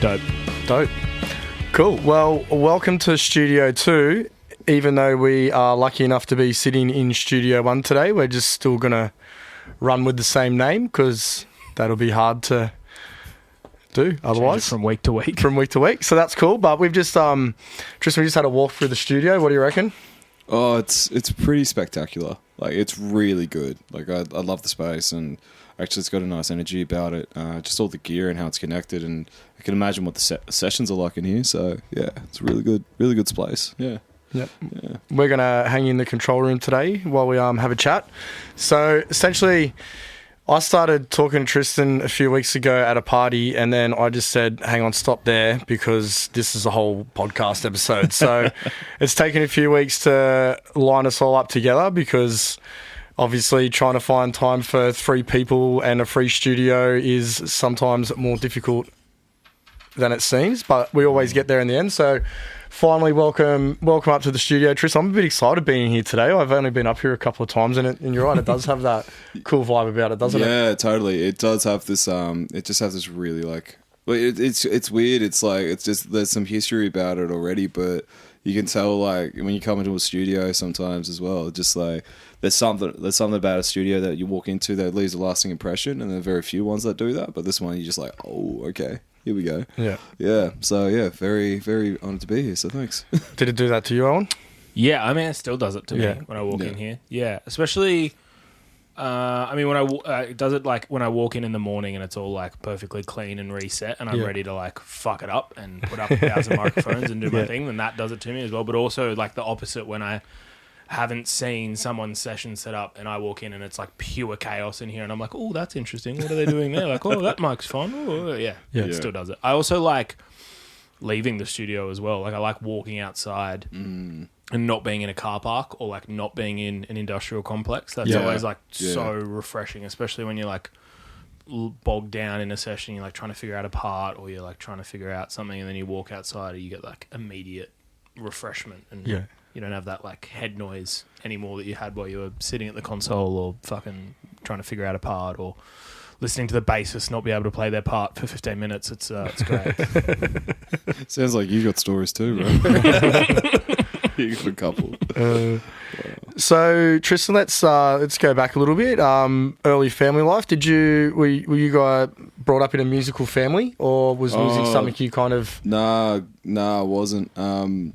Dope. Cool. Well, welcome to Studio 2. Even though we are lucky enough to be sitting in Studio 1 today, we're just still going to run with the same name because that'll be hard to do otherwise. From week to week. So that's cool. But we've just, Tristan, we just had a walk through the studio. What do you reckon? Oh, it's pretty spectacular. Like, it's really good. Like, I love the space, and actually it's got a nice energy about it. Just all the gear and how it's connected, and I can imagine what the sessions are like in here. So, yeah, it's a really good space. Yeah. Yep. Yeah. We're going to hang in the control room today while we have a chat. So essentially, I started talking to Tristan a few weeks ago at a party, and then I just said, hang on, stop there, because this is a whole podcast episode. So it's taken a few weeks to line us all up together, because obviously trying to find time for 3 people and a free studio is sometimes more difficult than it seems, but we always get there in the end. So finally, welcome up to the studio, Tristan. I'm a bit excited being here today. I've only been up here a couple of times, and you're right, it does have that cool vibe about it, doesn't it? Yeah, totally. It does have this. It just has this really like. Well, it's weird. It's like it's just there's some history about it already, but you can tell like when you come into a studio sometimes as well. Just like there's something about a studio that you walk into that leaves a lasting impression, and there are very few ones that do that. But this one, you're just like, oh, okay. Here we go. Yeah. Yeah. So, yeah, very, very honoured to be here. So, thanks. Did it do that to you, Owen? Yeah, I mean, it still does it to me when I walk in here. Yeah, especially, I mean, it does it like when I walk in the morning and it's all like perfectly clean and reset, and I'm ready to like fuck it up and put up 1,000 microphones and do my thing. Then that does it to me as well. But also like the opposite when I haven't seen someone's session set up and I walk in and it's like pure chaos in here, and I'm like, oh, that's interesting. What are they doing there? Like, oh, that mic's fun. Oh, yeah. It still does it. I also like leaving the studio as well. Like, I like walking outside and not being in a car park or like not being in an industrial complex. That's always like so refreshing, especially when you're like bogged down in a session. You're like trying to figure out a part, or you're like trying to figure out something, and then you walk outside and you get like immediate refreshment. And you don't have that like head noise anymore that you had while you were sitting at the console or fucking trying to figure out a part, or listening to the bassist not be able to play their part for 15 minutes. It's great. Sounds like you got stories too, bro. You got a couple. So Tristan, let's go back a little bit. Early family life. Were you guys brought up in a musical family, or was music something you kind of? Nah, I wasn't.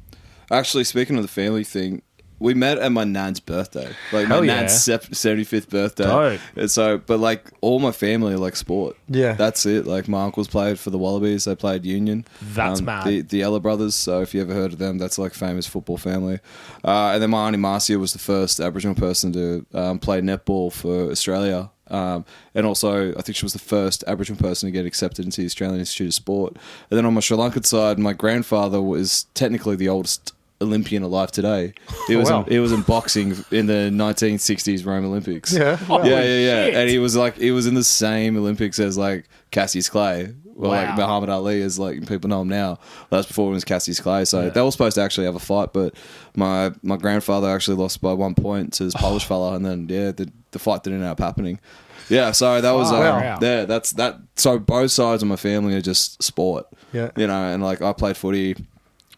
Actually, speaking of the family thing, we met at my nan's birthday. Like, my nan's 75th birthday. Dope. And so, but like, all my family are like sport. Yeah. That's it. Like, my uncles played for the Wallabies. They played Union. That's mad. The Ella brothers. So, if you ever heard of them, that's like famous football family. And then my auntie Marcia was the first Aboriginal person to play netball for Australia. And also, I think she was the first Aboriginal person to get accepted into the Australian Institute of Sport. And then on my Sri Lankan side, my grandfather was technically the oldest Olympian alive today. He was in boxing in the 1960s Rome Olympics. Yeah. Wow. Yeah. And he was in the same Olympics as like Cassius Clay. Well, like Muhammad Ali, as like people know him now. That's before it was Cassius Clay. So they were supposed to actually have a fight, but my grandfather actually lost by 1 point to this Polish fella, and then the fight didn't end up happening. Yeah, so that was that's that. So both sides of my family are just sport. Yeah, you know, and like I played footy.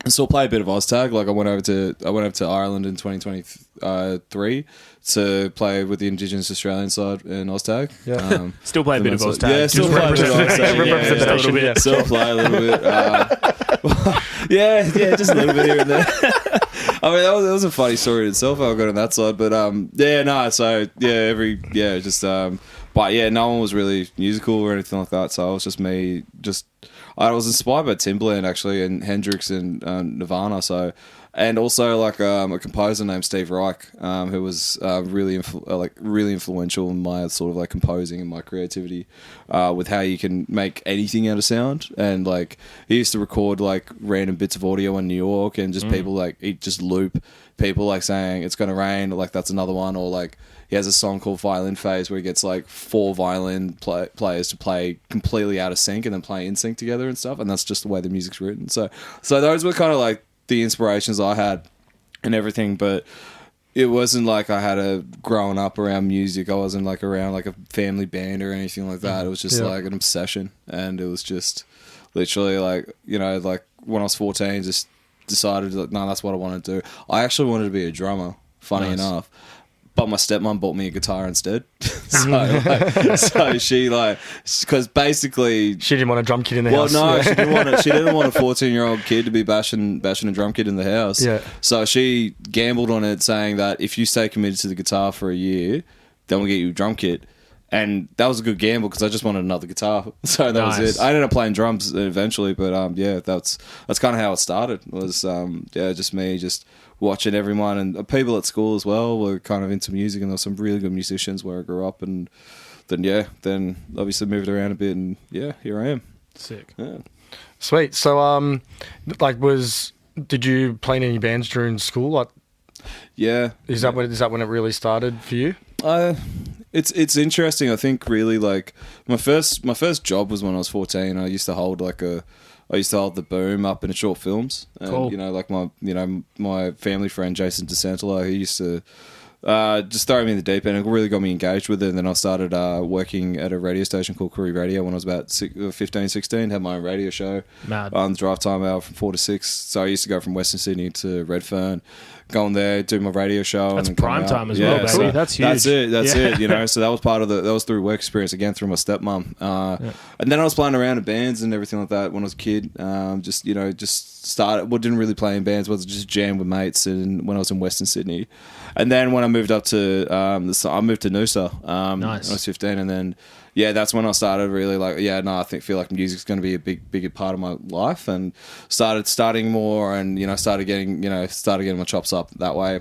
I still play a bit of OzTag. Like I went over to Ireland in 2023 to play with the Indigenous Australian side in OzTag. Yeah, still play a bit of OzTag. Yeah, still play a bit of OzTag. Still play a little bit. Yeah, just a little bit here and there. I mean, that was a funny story in itself. I got on that side, but but yeah, no one was really musical or anything like that. So it was just me. I was inspired by Timbaland actually, and Hendrix and Nirvana. So, and also like a composer named Steve Reich, who was really influential in my sort of like composing and my creativity, with how you can make anything out of sound. And like he used to record like random bits of audio in New York, and just people like he'd just loop people like saying it's gonna rain, or like that's another one, or like he has a song called Violin Phase where he gets like 4 violin players to play completely out of sync and then play in sync together and stuff, and that's just the way the music's written. So those were kind of like the inspirations I had and everything, but it wasn't like I had a growing up around music. I wasn't like around like a family band or anything like that. It was just like an obsession, and it was just literally like, like when I was 14, just decided like, no, that's what I want to do. I actually wanted to be a drummer, funny enough. But my stepmom bought me a guitar instead. so she because basically she didn't want a drum kit in the house. Well, no, she didn't want a 14-year-old kid to be bashing a drum kit in the house. Yeah. So she gambled on it, saying that if you stay committed to the guitar for a year, then we'll get you a drum kit. And that was a good gamble because I just wanted another guitar. So that was it. I ended up playing drums eventually, but that's kind of how it started. Was just me just watching everyone, and people at school as well were kind of into music, and there were some really good musicians where I grew up, and then obviously moved around a bit, and here I am. Sick. Yeah. Sweet. So did you play in any bands during school? Like, is that when it really started for you? It's interesting. I think really like my first job was when I was 14. I used to hold the boom up in short films. And, cool. Like my family friend Jason DeSantolo, he used to just throw me in the deep end. It really got me engaged with it. And then I started working at a radio station called Koori Radio when I was about 15, 16. Had my own radio show. Mad. On the drive time hour from 4 to 6. So I used to go from Western Sydney to Redfern, go on there, do my radio show. That's and then prime time as well, baby. So that's huge. That's it. So that was part of that was through work experience, again, through my stepmom. And then I was playing around in bands and everything like that when I was a kid. Just started, didn't really play in bands, was just jam with mates and when I was in Western Sydney. And then when I moved up to, I moved to Noosa when I was 15, and then, that's when I started really feel like music's going to be a bigger part of my life, and started studying more, and started getting my chops up that way.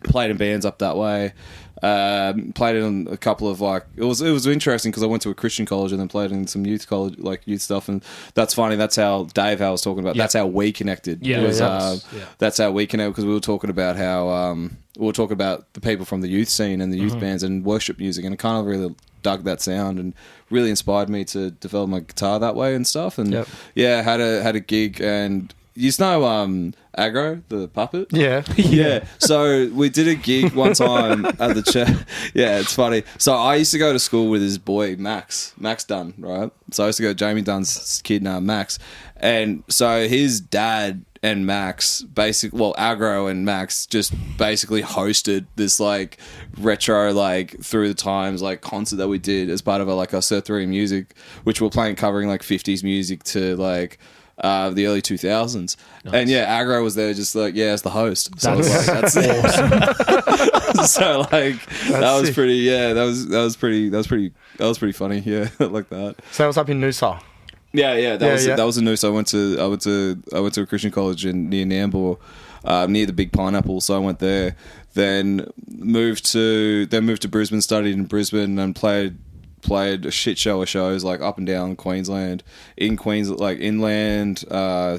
Played in bands up that way. Played in a couple of it was interesting because I went to a Christian college and then played in some youth college, youth stuff, and that's funny. That's how Dave was talking about. Yep. That's how we connected. That's how we connected, because we were talking about how the people from the youth scene and the youth bands and worship music, and it kind of really dug that sound and really inspired me to develop my guitar that way and stuff. And had a gig, and you know Aggro, the puppet? Yeah. So we did a gig one time at the church. Yeah, it's funny. So I used to go to school with his boy, Max Dunn, right? So I used to go to Jamie Dunn's kid, Max. And so his dad and Max, Aggro and Max just basically hosted this retro through the times concert that we did as part of our Surtherian music, which we're playing, covering 50s music to the early 2000s. Nice. And Aggro was there just as the host. So that's awesome. So that was pretty that was pretty funny, like that. So it was up in Noosa. That was in Noosa. I went to a Christian college near Nambour, near the Big Pineapple, so I went there. Then moved to Brisbane, studied in Brisbane, and played a shit show of shows up and down Queensland, inland,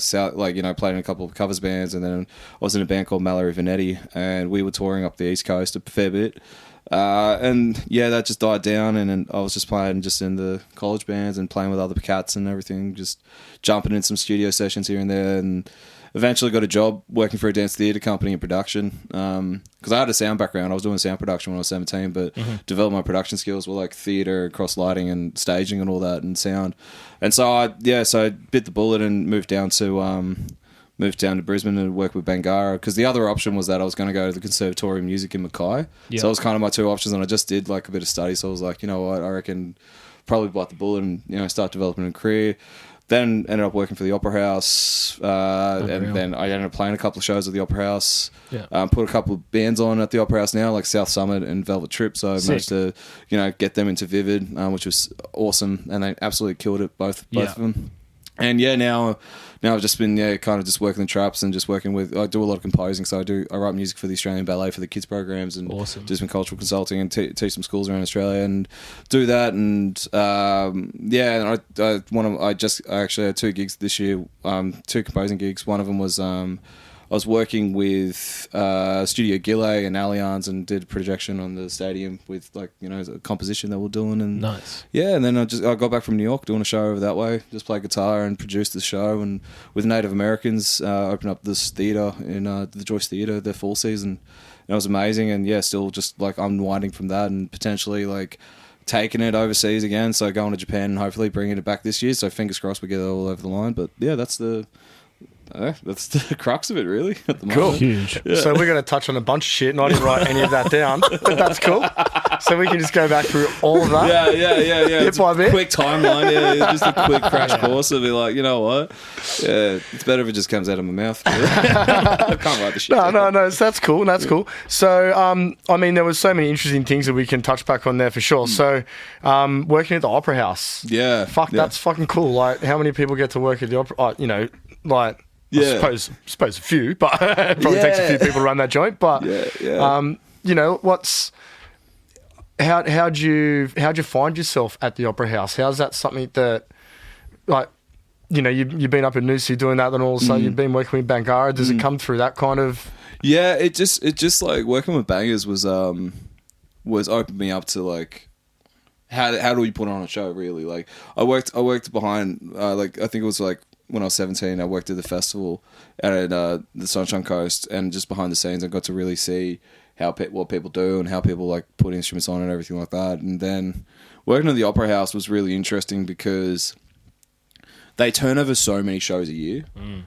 south, played in a couple of covers bands, and then I was in a band called Mallory Vanetti, and we were touring up the East Coast a fair bit. That just died down, and I was just playing in the college bands and playing with other cats and everything, just jumping in some studio sessions here and there, and eventually got a job working for a dance theatre company in production, because I had a sound background. I was doing sound production when I was 17, but developed my production skills with theatre, cross lighting and staging and all that, and sound. And so I bit the bullet and moved down to Brisbane and work with Bangarra, because the other option was that I was going to go to the Conservatorium of Music in Mackay. So it was kind of my two options, and I just did a bit of study. So I was like, you know what, I reckon probably bite the bullet and start developing a career. Then ended up working for the Opera House, and then I ended up playing a couple of shows at the Opera House. Put a couple of bands on at the Opera House now, like South Summit and Velvet Trip. So I managed to, get them into Vivid, which was awesome, and they absolutely killed it, both of them. And now I've just been kind of just working the traps and just working with. I do a lot of composing, so I write music for the Australian Ballet for the kids programs, and do some cultural consulting and teach some schools around Australia and do that. And I actually had 2 gigs this year, 2 composing gigs. One of them was I was working with Studio Gillet and Allianz, and did a projection on the stadium with a composition that we're doing. And nice. And then I got back from New York doing a show over that way, just played guitar and produced the show, and with Native Americans opened up this theatre in the Joyce Theatre, their fall season. And it was amazing, and still just unwinding from that, and potentially taking it overseas again. So going to Japan and hopefully bringing it back this year. So fingers crossed we get it all over the line. But yeah, that's the crux of it, really. At the moment. Cool. Huge. Yeah. So we're going to touch on a bunch of shit, and I didn't write any of that down, but that's cool. So we can just go back through all of that. Yeah. Bit by bit. Quick timeline. Yeah, just a quick crash course. It'll be like, you know what? Yeah, it's better if it just comes out of my mouth. I can't write the shit. No. That's cool. That's cool. So, I mean, there was so many interesting things that we can touch back on there for sure. So, working at the Opera House. Yeah. That's fucking cool. Like, how many people get to work at the Opera? You know, like. Yeah. I suppose a few, but it probably takes a few people to run that joint. But you know, how'd you find yourself at the Opera House? How's that something that, like, you know, you've been up in Noosa doing that, then all of a sudden you've been working with Bangara. Does it come through that kind of? Yeah, it just like working with bangers was opened me up to like how do we put on a show, really. Like I worked behind like I think it was like when I was 17, I worked at the festival at the Sunshine Coast, and just behind the scenes, I got to really see what people do and how people like put instruments on and everything like that. And then working at the Opera House was really interesting because they turn over so many shows a year.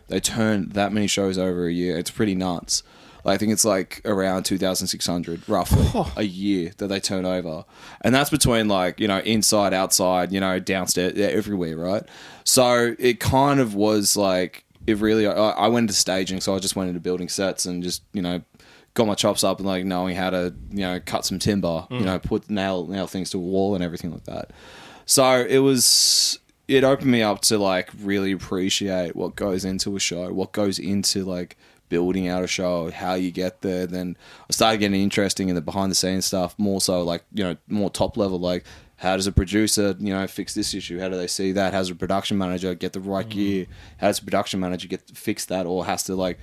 They turn that many shows over a year. It's pretty nuts. I think it's like around 2,600 roughly a year that they turn over. And that's between like, you know, inside, outside, you know, downstairs, everywhere, right? So it kind of was like, it really, I went into staging, so I just went into building sets and just, you know, got my chops up and like knowing how to, you know, cut some timber, you know, nail things to a wall and everything like that. So it opened me up to like really appreciate what goes into a show, what goes into like building out a show, how you get there. Then I started getting interesting in the behind the scenes stuff, more so like, you know, more top level, like how does a producer, you know, fix this issue? How do they see that? How does a production manager get the right gear? How does a production manager get to fix that, or has to like,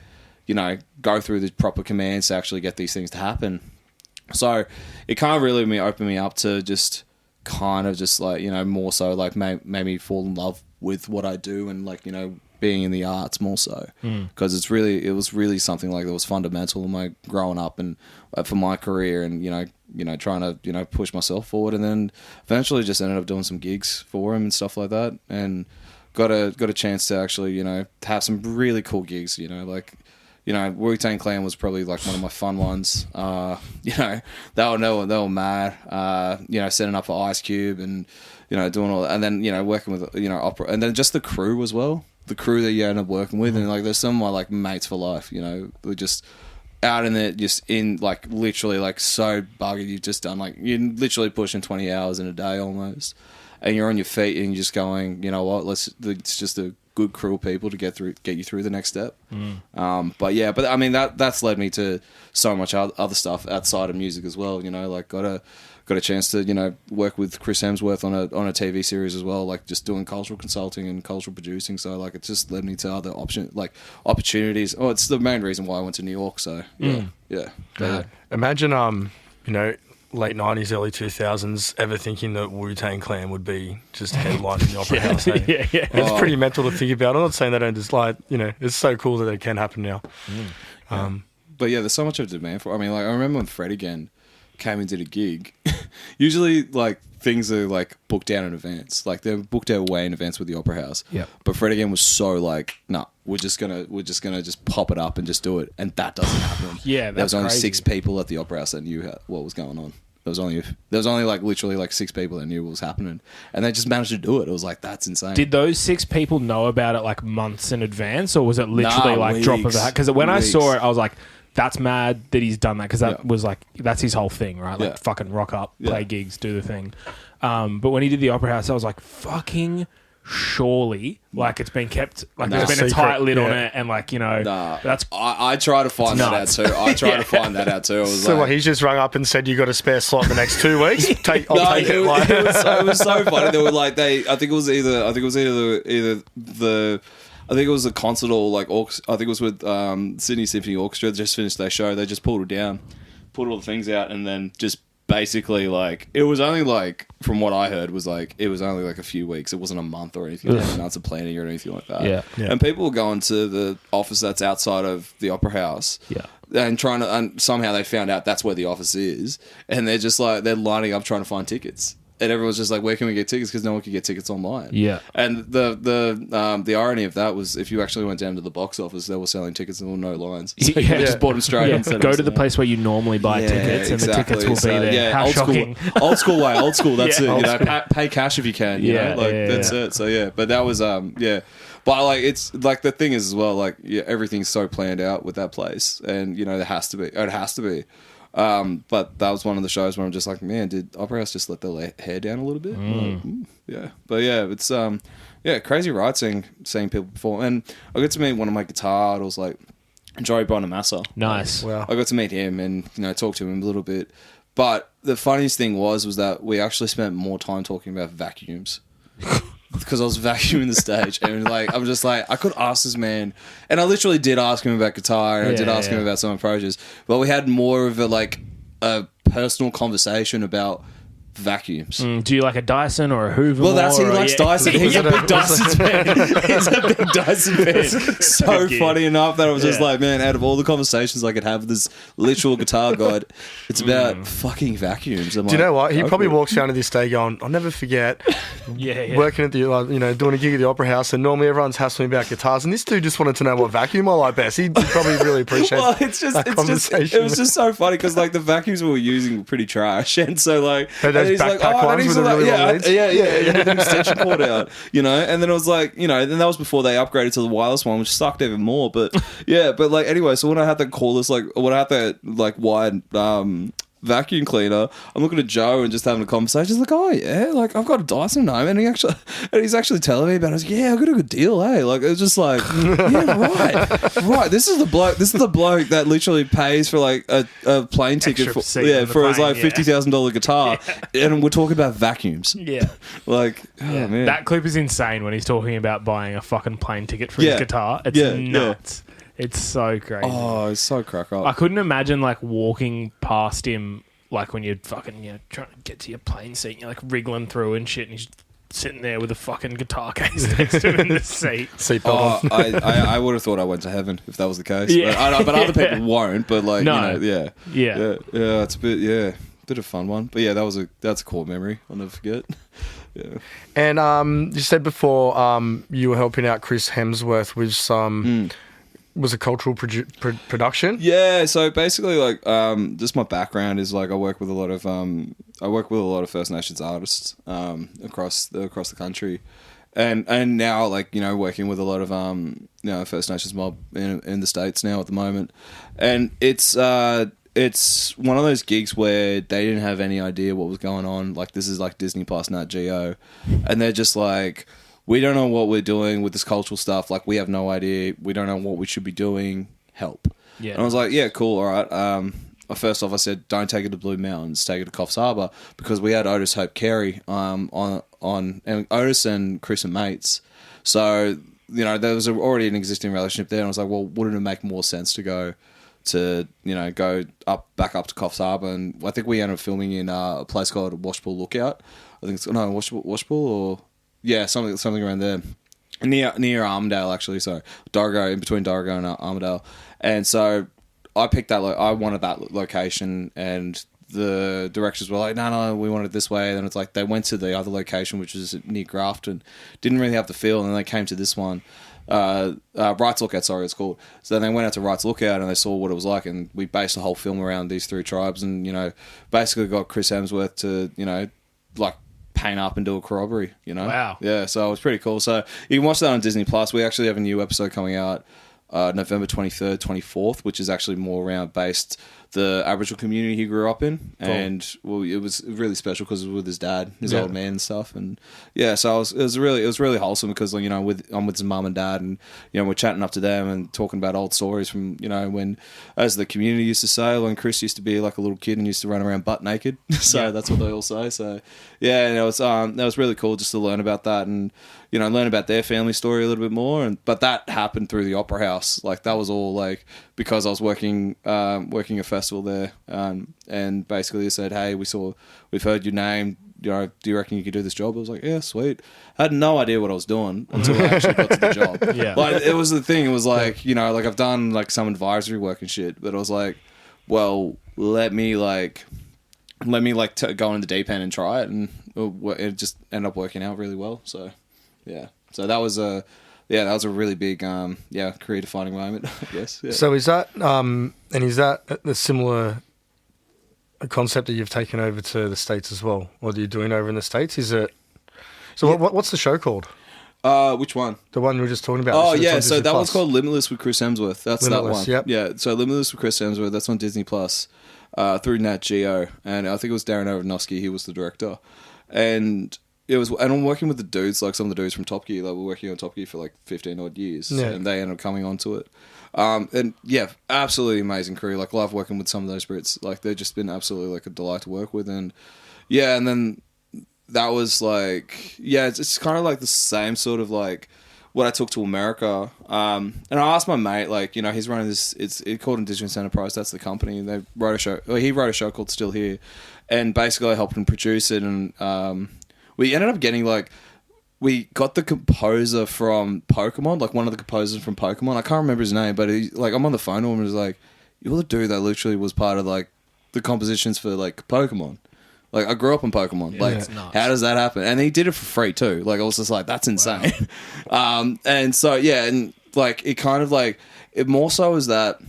you know, go through the proper commands to actually get these things to happen? So it kind of really opened me up to just kind of just like, you know, more so like made me fall in love with what I do and like, you know, being in the arts more so, because it was really something like that was fundamental in my growing up and for my career, and you know trying to, you know, push myself forward, and then eventually just ended up doing some gigs for him and stuff like that, and got a chance to actually, you know, have some really cool gigs, you know, like, you know, Wu-Tang Clan was probably like one of my fun ones. You know, they were mad. You know, setting up for Ice Cube and, you know, doing all that, and then, you know, working with, you know, opera, and then just the crew as well. The crew that you end up working with, and like there's some of my like mates for life, you know, we're just out in there, just in like literally like so buggered. You've just done like, you're literally pushing 20 hours in a day almost, and you're on your feet and you're just going, you know what, it's just a good crew of people to get you through the next step. But I mean that's led me to so much other stuff outside of music as well, you know, like got a chance to, you know, work with Chris Hemsworth on a TV series as well, like just doing cultural consulting and cultural producing. So like it just led me to other opportunities. Oh, it's the main reason why I went to New York. So yeah. Imagine you know, late 90s, early 2000s, ever thinking that Wu-Tang Clan would be just headlining the Opera House. Hey? It's pretty mental to think about. I'm not saying they don't just like, you know, it's so cool that it can happen now. But yeah, there's so much of demand for. I mean, like I remember when Fred again came and did a gig. Usually like things are like booked out in advance, like they're booked out way in advance with the Opera House, but Fred again was so like, nah, we're just gonna just pop it up and just do it, and that doesn't happen. There was only crazy. 6 people at the Opera House that knew what was going on. There was only like literally like 6 people that knew what was happening, and they just managed to do it. It was like, that's insane. Did those 6 people know about it like months in advance, or was it literally like weeks, drop of the hat? Because when weeks. I saw it, I was like, that's mad that he's done that, because that was like, that's his whole thing, right? Like fucking rock up, play gigs, do the thing. But when he did the Opera House, I was like, fucking surely, like it's been kept, like there's been a tight lid on it, and like, you know, that's. I try to find that out too. I find that out too. I was so like, what, he's just rung up and said you got a spare slot in the next 2 weeks? I'll take it. It was so funny. They were like, I think it was the concert hall, like I think it was with Sydney Symphony Orchestra. They just finished their show. They just pulled it down, put all the things out, and then just basically like, it was only like, from what I heard, was like, it was only like a few weeks. It wasn't a month or anything, like months of planning or anything like that. Yeah. And people were going to the office that's outside of the Opera House. Yeah. And somehow they found out that's where the office is, and they're just like, they're lining up trying to find tickets. And everyone's just like, where can we get tickets? Because no one could get tickets online. Yeah. And the irony of that was if you actually went down to the box office, they were selling tickets and there were no lines. So you just bought them straight. Yeah. Go to the place where you normally buy tickets and the tickets will be there. Yeah, How shocking. Old school way, old school. That's Yeah, it. You know, pay cash if you can. You know? Like that's it. So yeah, but that was But like it's like the thing is as well, like everything's so planned out with that place, and you know it has to be. But that was one of the shows where I'm just like, man, did Opera House just let their hair down a little bit? Yeah, but yeah, it's crazy ride seeing people perform, and I got to meet one of my guitar idols, like Joey Bonamassa. Nice. Wow. I got to meet him and talk to him a little bit. But the funniest thing was that we actually spent more time talking about vacuums. Because I was vacuuming the stage, and like I'm just like I could ask this man, and I literally did ask him about guitar, and I did ask him about some approaches, but we had more of a personal conversation about vacuums. Do you like a Dyson or a Hoover? Well, he likes Dyson. He's a big Dyson fan. He's a big Dyson fan. So funny enough that I was just like, man, out of all the conversations I could have with this literal guitar god, it's about fucking vacuums. Do you know what? He probably walks down to this day going, I'll never forget working at the, doing a gig at the Opera House, and normally everyone's hassling me about guitars, and this dude just wanted to know what vacuum I like best. He probably really appreciates it was just so funny because like the vacuums we were using were pretty trash, and so like... Those backpack ones with the really long leads? Yeah, the extension cord out, and then it was like, then that was before they upgraded to the wireless one, which sucked even more, but like anyway, so when I had that cordless, wide vacuum cleaner, I'm looking at Joe and just having a conversation. He's like, oh yeah, like I've got a Dyson at home, and he's actually telling me about it. I was like, yeah, I got a good deal, hey. Like it was just like, yeah, right. This is the bloke that literally pays for like a plane ticket for his like $50,000 guitar, and we're talking about vacuums. Yeah, like man, that clip is insane when he's talking about buying a fucking plane ticket for his guitar. It's nuts. Yeah. It's so crazy. Oh, it's so crack up. I couldn't imagine like walking past him, like when you're fucking trying to get to your plane seat and you're like wriggling through and shit, and he's sitting there with a fucking guitar case next to him in the seat. Seatbelt on. I would have thought I went to heaven if that was the case. Yeah. But other people won't. But like, yeah, it's a bit of a fun one. But yeah, that's a core memory I'll never forget. Yeah. And you said before you were helping out Chris Hemsworth with some. Was a cultural production? Yeah, so basically, like, just my background is like I work with a lot of First Nations artists across the country, and now like working with a lot of First Nations mob in the States now at the moment, and it's one of those gigs where they didn't have any idea what was going on. Like this is like Disney Plus Nat Geo, and they're just like, we don't know what we're doing with this cultural stuff. Like, we have no idea. We don't know what we should be doing. Help. Yeah. And I was like, yeah, cool. All right. First off, I said, don't take it to Blue Mountains. Take it to Coffs Harbour, because we had Otis Hope Carey on and Otis and Chris are mates. So, there was already an existing relationship there. And I was like, well, wouldn't it make more sense to go back up to Coffs Harbour? And I think we ended up filming in a place called Washpool Lookout. I think it's Washpool or... Yeah, something around there. Near Armidale, actually. So, Dargo, in between Dargo and Armidale. And so, I picked that... I wanted that location, and the directors were like, no, we want it this way. And then it's like, they went to the other location, which is near Grafton. Didn't really have the feel, and then they came to this one. Wright's Lookout, sorry, it's called. So then they went out to Wright's Lookout, and they saw what it was like, and we based the whole film around these three tribes, and, basically got Chris Hemsworth to, like... paint up and do a corroboree, Wow. Yeah, so it was pretty cool. So you can watch that on Disney Plus. We actually have a new episode coming out November 23rd, 24th, which is actually more around based the Aboriginal community he grew up in. Cool. And well, it was really special because it was with his dad, his old man and stuff. And yeah, so it was really wholesome because I'm with his mum and dad, and we're chatting up to them and talking about old stories from when, as the community used to say, when Chris used to be like a little kid and used to run around butt naked. So that's what they all say. So yeah, and that was really cool just to learn about that and learn about their family story a little bit more. But that happened through the Opera House. Like that was all like because I was working a festival there, and basically they said, hey, we've heard your name, do you reckon you could do this job? I was like, yeah, sweet. I had no idea what I was doing until I actually got to the job. Yeah. Like it was the thing, it was like, like I've done like some advisory work and shit, but I was like, well, let me like let me like go in the deep end and try it, and it just ended up working out really well. So yeah, so that was a really big career defining moment, I guess. Yeah. So is that a similar concept that you've taken over to the States as well? What are you doing over in the States? Is it so? What's the show called? Which one? The one we were just talking about. Oh yeah, so that one's called Limitless with Chris Hemsworth. That's Limitless, that one. yep. Yeah, so Limitless with Chris Hemsworth. That's on Disney Plus through Nat Geo, and I think it was Darren Aronofsky. He was the director, and I'm working with the dudes, like some of the dudes from Top Gear. Like we're working on Top Gear for like 15 odd years, and they ended up coming onto it. And yeah, absolutely amazing crew. Like love working with some of those Brits. Like they've just been absolutely like a delight to work with, and yeah, and then that was like it's kind of like the same sort of like what I took to America. And I asked my mate, like, you know, he's running this, it's called Indigenous Enterprise, that's the company, and he wrote a show called Still Here, and basically I helped him produce it, and we ended up getting like, we got the composer from Pokemon, like one of the composers from Pokemon, I can't remember his name, but he, like, I'm on the phone to him and he's like, you're the dude that literally was part of like the compositions for like Pokemon. Like, I grew up on Pokemon. Like, how does that happen? And he did it for free, too. Like, I was just like, that's insane. Wow. And so, yeah, and, like, it kind of, like, it more so is that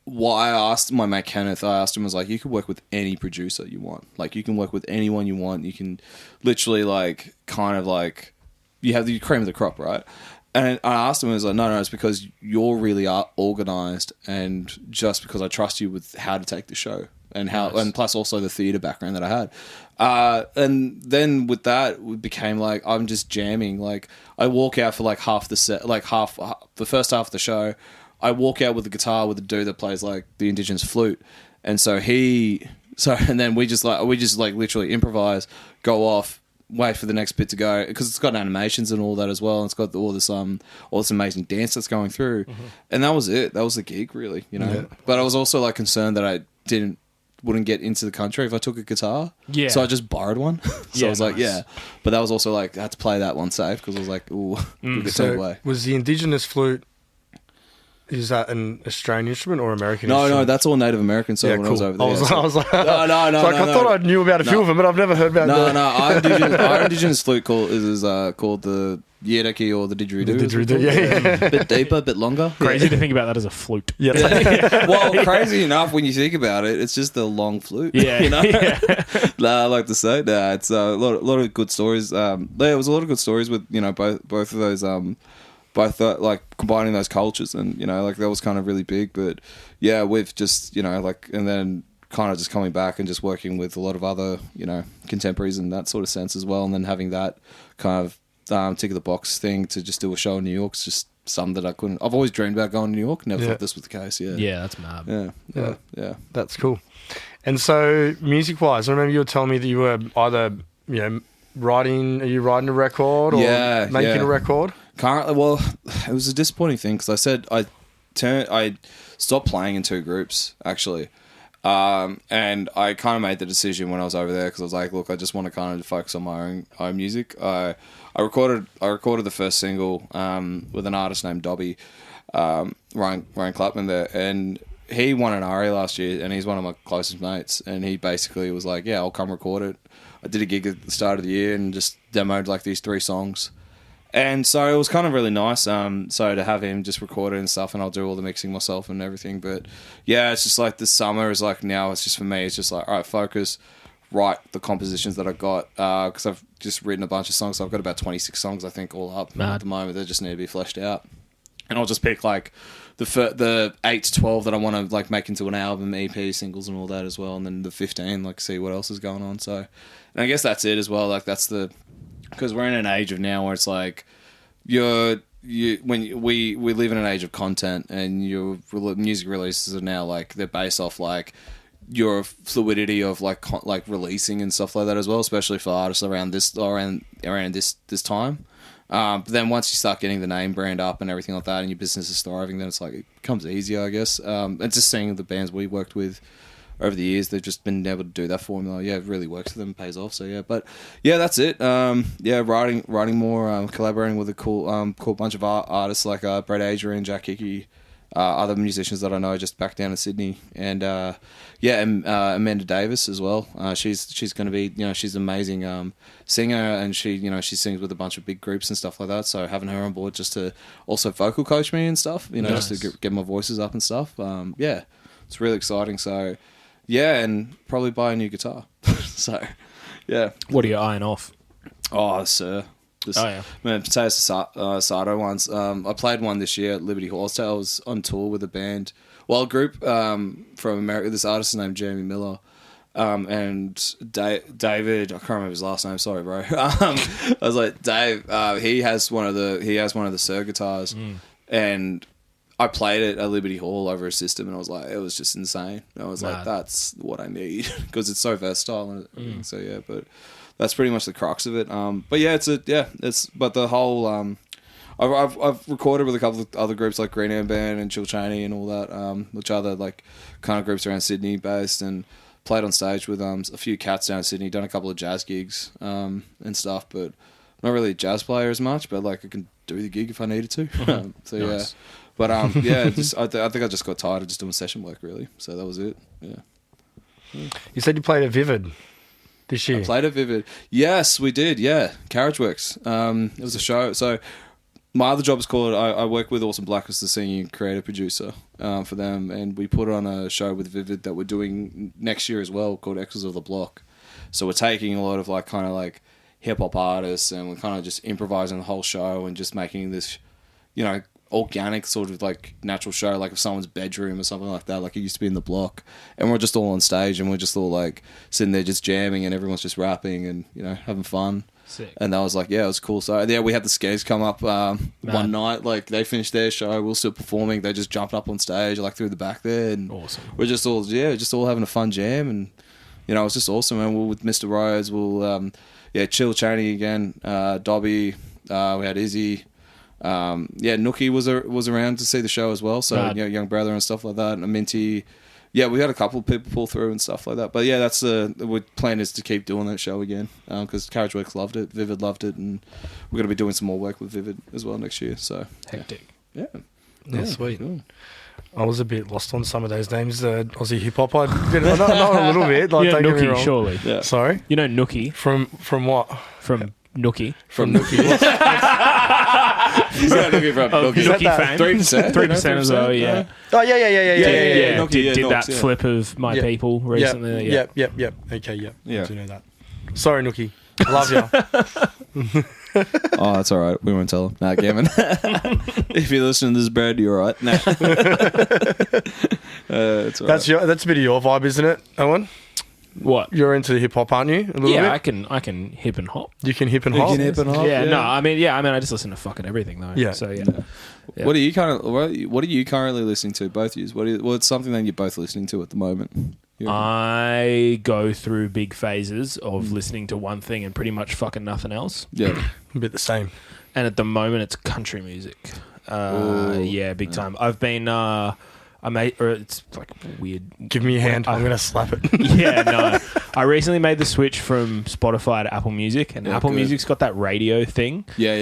what I asked my mate Kenneth, I asked him, was like, you could work with any producer you want. Like, you can work with anyone you want. You can literally, like, kind of, like, you have the cream of the crop, right? And I asked him, I was like, no, it's because you're really organised, and just because I trust you with how to take the show. And how, and plus also the theatre background that I had, and then with that, it became like I'm just jamming. Like I walk out for like half the set, like the first half of the show. I walk out with the guitar with the dude that plays like the Indigenous flute, and and then we just literally improvise, go off, wait for the next bit to go, because it's got animations and all that as well, and it's got all this amazing dance that's going through, and that was it. That was the gig, really, you know. Yeah. But I was also like concerned that I wouldn't get into the country if I took a guitar. Yeah. So I just borrowed one. So I was like, yeah. But that was also like, I had to play that one safe because I was like, ooh, so away. Was the Indigenous flute, is that an Australian instrument or American instrument? No, that's all Native American. So when I was over there. I was like, no. I thought I knew about a few of them, but I've never heard about our Indigenous flute called the Yeraki or the didgeridoo. Yeah. Bit deeper, bit longer. Crazy to think about that as a flute. Yeah. Well, crazy enough when you think about it, it's just a long flute. Yeah. You know? I like to say that. It's a lot of good stories. There was a lot of good stories with, you know, both of those, like combining those cultures, and, you know, like that was kind of really big. But yeah, we've just, you know, like, and then kind of just coming back and just working with a lot of other, you know, contemporaries in that sort of sense as well. And then having that kind of, tick of the box thing to just do a show in New York. It's just something that I've always dreamed about going to New York. Never thought this was the case. Yeah, that's mad. Yeah. That's cool. And so, music-wise, I remember you were telling me that you were either, you know, writing a record or making a record. Currently, well, it was a disappointing thing because I said I stopped playing in two groups actually. And I kind of made the decision when I was over there because I was like, look, I just want to kind of focus on my own music. I recorded the first single with an artist named Dobby, Ryan Clapman there, and he won an ARIA last year, and he's one of my closest mates, and he basically was like, yeah, I'll come record it. I did a gig at the start of the year and just demoed like these 3 songs. And so it was kind of really nice so to have him just record it and stuff, and I'll do all the mixing myself and everything. But yeah, it's just like this summer is like, now it's just for me, it's just like, all right, focus, write the compositions that I got, because I've just written a bunch of songs. So I've got about 26 songs, I think, all up at the moment. They just need to be fleshed out. And I'll just pick like the 8 to 12 that I want to like make into an album, EP, singles and all that as well. And then the 15, like see what else is going on. So, and I guess that's it as well. Like because we're in an age of now where it's like we live in an age of content, and your music releases are now like they're based off like your fluidity of like releasing and stuff like that as well, especially for artists around this time. But then once you start getting the name brand up and everything like that, and your business is thriving, then it's like it becomes easier, I guess. And just seeing the bands we worked with over the years, they've just been able to do that formula. Yeah, it really works for them, pays off. So yeah, but yeah, that's it. Writing more, collaborating with a cool bunch of artists like Brett Adrian, Jack Hickey, other musicians that I know just back down in Sydney, and and Amanda Davis as well. She's going to be, she's an amazing singer, and she sings with a bunch of big groups and stuff like that. So having her on board just to also vocal coach me and stuff, Nice. just to get my voices up and stuff. It's really exciting. So and probably buy a new guitar. So What are you eyeing off? oh sir. Man, Potato Sato ones. I played one this year at Liberty Horsetail. I was on tour with a band, a group from America. This artist is named Jeremy Miller, and David. I can't remember his last name. Sorry, bro. I was like, Dave. He has one of the Sir guitars, and I played it at Liberty Hall over a system, and I was like, it was just insane. And I was like, that's what I need because it's so versatile. And so but. That's pretty much the crux of it. But the whole, I've recorded with a couple of other groups like Green Am Band and Chill Cheney and all that, which are the like kind of groups around Sydney based, and played on stage with a few cats down in Sydney, done a couple of jazz gigs and stuff, but not really a jazz player as much, but like I can do the gig if I needed to. Nice. But I think I just got tired of just doing session work really. So that was it. Yeah. You said you played at Vivid this year. I played at Vivid. Yes, we did. Yeah, Carriageworks. It was a show. So my other job is called. I work with Awesome Black as the senior creative producer for them, and we put on a show with Vivid that we're doing next year as well, called Exes of the Block. So we're taking a lot of like kind of like hip hop artists, and we're kind of just improvising the whole show and just making this, organic sort of like natural show, like of someone's bedroom or something like that, like it used to be in the Block, and we're just all on stage and we're just all like sitting there just jamming and everyone's just rapping and having fun. Sick. And that was like, it was cool. So we had the Skays come up one night, like they finished their show, we were still performing, they just jumped up on stage like through the back there, and Awesome. we're just all having a fun jam, and it was just awesome. And we're with Mr. Rhodes, Chill Cheney again, Dobby, we had Izzy. Nookie was around to see the show as well, so young brother and stuff like that, and Minty. We had a couple of people pull through and stuff like that, but that's the plan is to keep doing that show again, because Carriageworks loved it, Vivid loved it, and we're going to be doing some more work with Vivid as well next year. So hectic. Sweet. Cool. I was a bit lost on some of those names. Aussie hip hop, I know a little bit. Like, don't get me Nookie, wrong. surely. Yeah. Sorry, Nookie from what? from Nookie. From Nookie. He's got Nookie from Nookie. Nookie fan. 3%? 3% as well, yeah. Oh yeah. Nookie, Did that Nooks, flip of My People recently. Yep. Okay, yeah. Yeah. I do know that. Sorry, Nookie. Love you. Oh, that's all right. We won't tell him. Nah, Gavin. If you're listening to this, Brad, you're all right. Nah. It's all That's a bit of your vibe, isn't it, Owen? What? You're into hip hop, aren't you? A little bit. I can hip and hop. You can hip and hop. I just listen to fucking everything though. Yeah. So yeah. What are you currently listening to, both of you? What's something that you're both listening to at the moment? I go through big phases of listening to one thing and pretty much fucking nothing else. Yeah. A bit the same. And at the moment, it's country music. Big time. I've been. It's like weird. Give me your hand. I'm gonna slap it. I recently made the switch from Spotify to Apple Music, and Apple Music's got that radio thing. Yeah.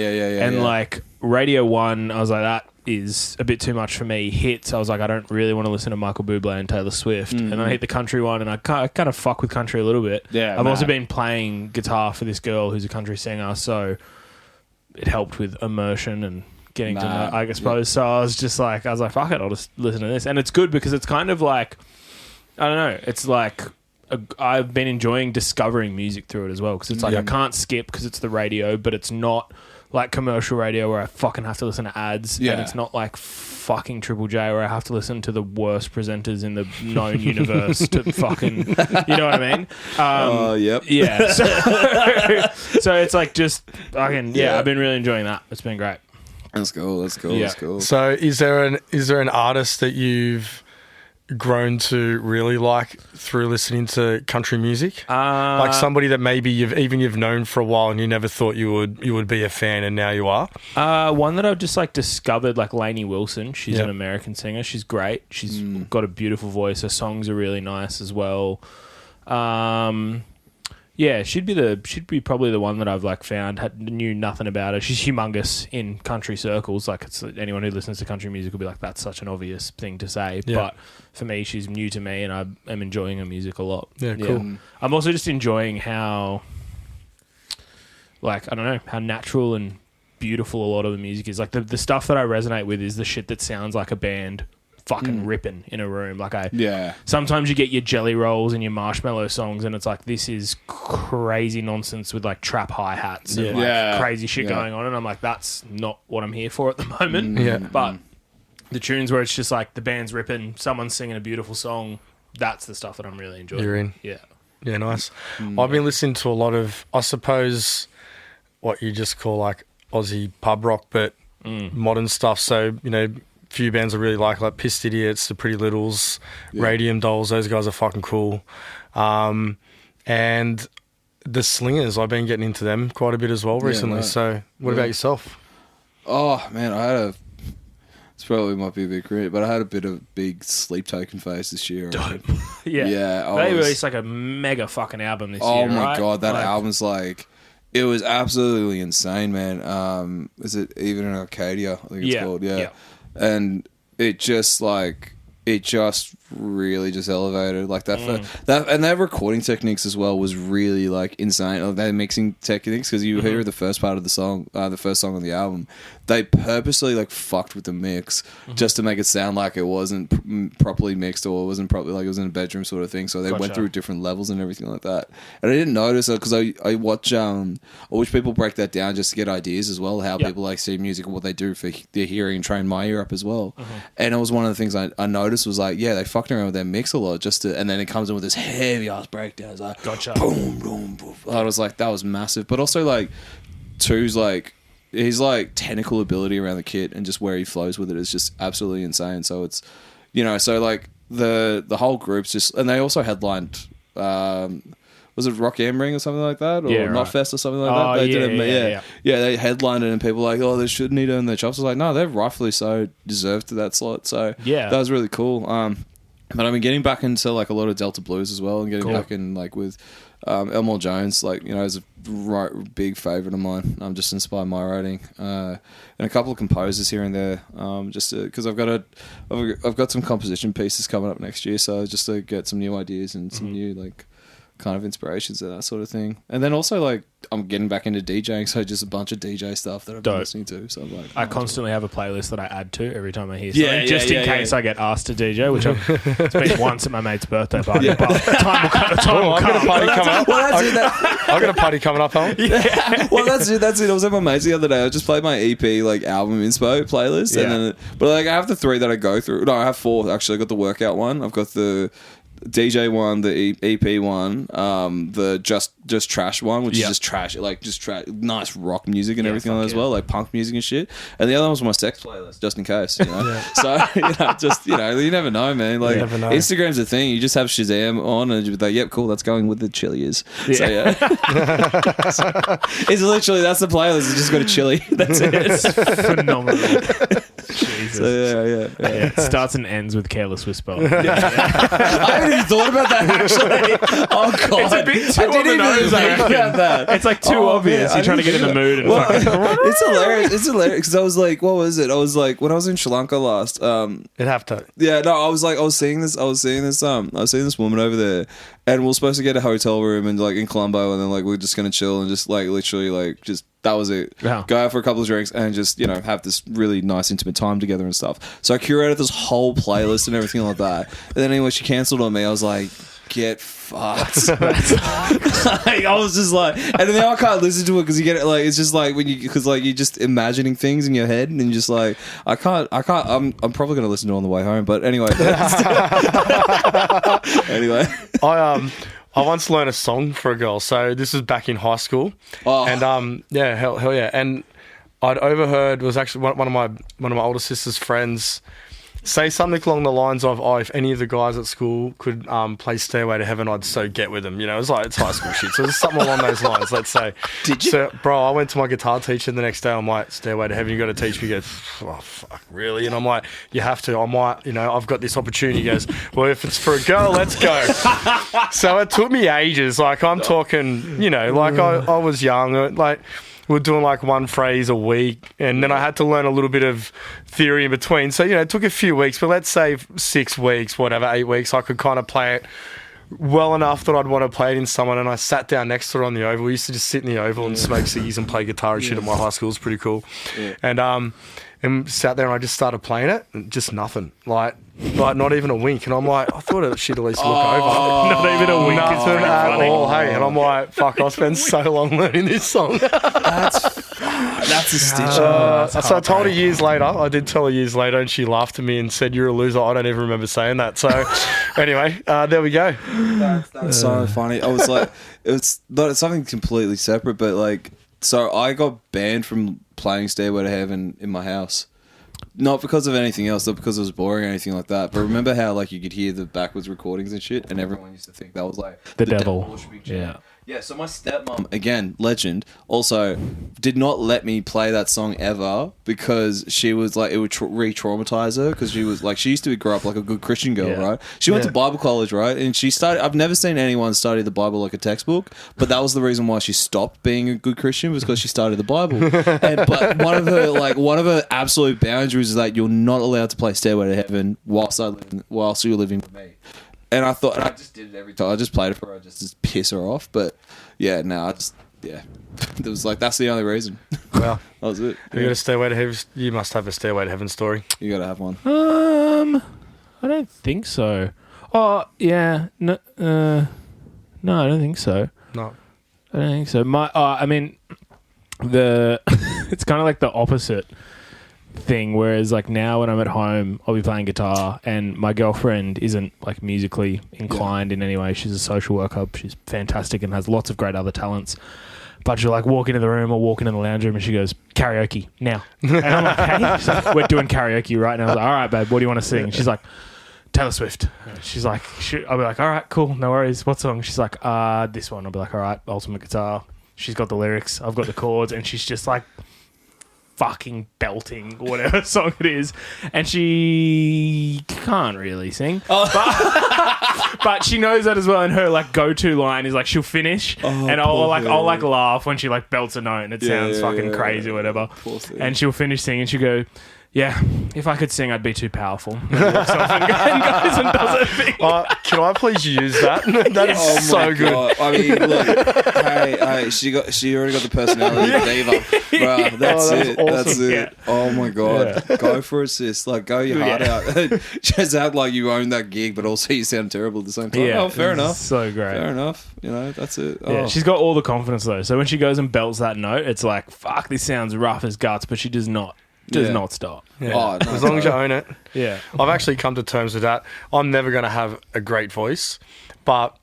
And like Radio 1, I was like, that is a bit too much for me. Hits, I was like, I don't really want to listen to Michael Bublé and Taylor Swift. And I hit the country one, and I kind of fuck with country a little bit. Yeah, I've also been playing guitar for this girl who's a country singer, so it helped with immersion and getting to know, I suppose. So I was like, fuck it, I'll just listen to this. And it's good because it's kind of like, I don't know, it's like I've been enjoying discovering music through it as well, because it's like I can't skip because it's the radio, but it's not like commercial radio where I fucking have to listen to ads, and it's not like fucking Triple J where I have to listen to the worst presenters in the known universe to fucking, you know what I mean? Yep. Yeah. So it's like just fucking, I've been really enjoying that. It's been great. That's cool. Yeah. That's cool. So is there an artist that you've grown to really like through listening to country music? Like somebody that maybe you've known for a while and you never thought you would be a fan, and now you are? One that I've just like discovered, like Lainey Wilson. She's an American singer. She's great. She's got a beautiful voice. Her songs are really nice as well. Yeah, she'd be probably the one that I've like found knew nothing about her. She's humongous in country circles. Like anyone who listens to country music will be like, that's such an obvious thing to say. Yeah. But for me, she's new to me, and I am enjoying her music a lot. Yeah, cool. I'm also just enjoying how, like, I don't know, how natural and beautiful a lot of the music is. Like the stuff that I resonate with is the shit that sounds like a band fucking ripping in a room. Like sometimes you get your Jelly Rolls and your Marshmallow songs, and it's like, this is crazy nonsense with like trap hi-hats and like crazy shit going on, and I'm like, that's not what I'm here for at the moment. But the tunes where it's just like the band's ripping, someone's singing a beautiful song, that's the stuff that I'm really enjoying. You're in. Yeah, nice. I've been listening to a lot of, I suppose, what you just call like Aussie pub rock, but modern stuff. So, you know, few bands I really like Pissed Idiots, The Pretty Littles, Radium Dolls. Those guys are fucking cool. And the Slingers, I've been getting into them quite a bit as well recently. Right. So what about yourself? Oh, man, it's probably might be a bit cringe, but I had a bit of big Sleep Token phase this year. Dope. Yeah. They released like a mega fucking album this year, Oh my God, that album's like... It was absolutely insane, man. Is it Even in Arcadia? I think it's called. Yeah. And it just really just elevated like that. And their recording techniques as well was really like insane. Like, their mixing techniques, because you hear the first part of the song, the first song on the album, they purposely like fucked with the mix just to make it sound like it wasn't properly mixed, or it wasn't properly, like it was in a bedroom sort of thing. So they went through different levels and everything like that. And I didn't notice it because I watch people break that down just to get ideas as well, how people like see music and what they do for their hearing and train my ear up as well. And it was one of the things I noticed was like, they fucked around with their mix a lot and then it comes in with this heavy ass breakdown. It's like boom, boom, boom. I was like, that was massive. But also like Two's like, his like technical ability around the kit and just where he flows with it is just absolutely insane. So it's, you know, so like the whole group's just, and they also headlined, was it Rock Am Ring or something like that, or Knotfest or something like that? They did it, they headlined it, and people were like, oh, they shouldn't need to earn their chops. I was like, no, they're rightfully so deserved to that slot. So that was really cool. But I've been getting back into like a lot of Delta Blues as well, and getting back in like with Elmore Jones, like, you know, is a big favourite of mine. I'm just inspired by my writing, and a couple of composers here and there, just because I've got some composition pieces coming up next year, so just to get some new ideas and some new like kind of inspirations and that sort of thing. And then also like I'm getting back into DJing, so just a bunch of DJ stuff that I've been listening to. So I'm like, I constantly have a playlist that I add to every time I hear something, just in case I get asked to DJ, which it's been once at my mate's birthday party. But time will come. I've got a party coming up. I've got a party coming up, Alan. Well, that's it. I was at my mate's the other day. I just played my EP like album inspo playlist, and then but like I have the 3 that I go through. No, I have 4 actually. I got the workout one. I've got the DJ one, the EP one, the just trash one, which is just trash, like just nice rock music and everything on it as well, like punk music and shit. And the other one was my sex playlist, just in case, you know. So you never know, man. Like Instagram's a thing. You just have Shazam on, and you're like, yep, cool, that's going with the Chili's. So it's literally that's the playlist. It's just got a chili. That's it. It's phenomenal. Jesus. So it starts and ends with Careless Whisper. I haven't even thought about that actually. Oh god, it's a bit too on the nose. About that. It's like too obvious. You're trying to get in the mood. And it's hilarious. It's hilarious because I was like, what was it? I was like, when I was in Sri Lanka last. It'd have to. Yeah, no, I was seeing this woman over there, and we were supposed to get a hotel room and like in Colombo, and then like we're just gonna chill and just like literally like just. That was it. Wow. Go out for a couple of drinks and just, you know, have this really nice intimate time together and stuff. So I curated this whole playlist and everything like that. And then anyway, she cancelled on me. I was like, get fucked. Like, I was just like, and now I can't listen to it because you get it like, it's just like when you, because like you're just imagining things in your head and you're just like, I'm probably going to listen to it on the way home. But anyway. I once learned a song for a girl, so this was back in high school, and hell yeah, and I'd overheard, was actually one of my older sister's friends say something along the lines of, "Oh, if any of the guys at school could play Stairway to Heaven, I'd so get with them." You know, it's like it's high school shit. So it's something along those lines. Let's say. Did you? So, bro, I went to my guitar teacher the next day. I'm like, "Stairway to Heaven, you got to teach me." He goes, "Oh fuck, really?" And I'm like, "You have to." I'm like, I've got this opportunity. He goes, "Well, if it's for a girl, let's go." So it took me ages. Like I'm talking, like I was young, like. We're doing like one phrase a week, and then I had to learn a little bit of theory in between. So, it took a few weeks, but let's say 6 weeks, whatever, 8 weeks, I could kind of play it well enough that I'd want to play it in someone. And I sat down next to her on the Oval. We used to just sit in the Oval and smoke ciggies and play guitar and shit at my high school. It was pretty cool. Yeah. And sat there and I just started playing it, and just nothing. Like not even a wink. And I'm like, I thought she'd at least look over. Not even a wink. Nothing at all, hey. And I'm like, fuck, I spent so long learning this song. That's a stitch. So I told her years later. I did tell her years later, and she laughed at me and said, "You're a loser." I don't even remember saying that. So anyway, there we go. That's so funny. I was like, it's something completely separate, but like, so I got banned from playing Stairway to Heaven in my house. Not because of anything else, not because it was boring or anything like that. But remember how like you could hear the backwards recordings and shit, and everyone used to think that was like the devil. Yeah, so my stepmom, again, legend, also did not let me play that song ever because she was like, it would re-traumatize her because she was like, she used to grow up like a good Christian girl, right? She went to Bible college, right? And she started, I've never seen anyone study the Bible like a textbook, but that was the reason why she stopped being a good Christian, was because she studied the Bible. But one of her absolute boundaries is that you're not allowed to play Stairway to Heaven whilst you're living with me. And I thought, and I just did it every time. I just played it for her, just to piss her off. But yeah, no, it was like, that's the only reason. Well, that was it. You got a Stairway to Heaven? You must have a Stairway to Heaven story. You got to have one. I don't think so. Oh yeah, no, I don't think so. No, I don't think so. It's kind of like the opposite thing, whereas like now when I'm at home I'll be playing guitar and my girlfriend isn't like musically inclined in any way. She's a social worker, she's fantastic and has lots of great other talents, but she'll like walk into the room or walk into the lounge room and she goes, "Karaoke now." And I'm like, "Hey." She's like, "We're doing karaoke right now." I was like, "All right, babe, what do you want to sing?" And she's like, "Taylor Swift." She's like, I'll be like, "All right, cool, no worries, what song?" She's like, "This one." I'll be like, "All right, ultimate guitar." She's got the lyrics, I've got the chords, and she's just like fucking belting whatever song it is, and she can't really sing, but she knows that as well. And her like go-to line is like, she'll finish, and I'll laugh when she like belts a note and it sounds fucking crazy or whatever, and she'll finish singing and she'll go, "Yeah, if I could sing, I'd be too powerful." And walks off and goes and does her thing. Can I please use that? That is so good. God. I mean, look, hey, she already got the personality of diva, bro. That's it. Awesome. That's it. Yeah. Oh my god, go for it, sis. Like, go your heart out. Just act like you own that gig, but also you sound terrible at the same time. Yeah, oh, fair enough. So great. Fair enough. That's it. Yeah, she's got all the confidence though. So when she goes and belts that note, it's like, fuck, this sounds rough as guts, but she does not stop. Yeah. Oh, no, as long as you own it. Yeah. I've actually come to terms with that. I'm never going to have a great voice, but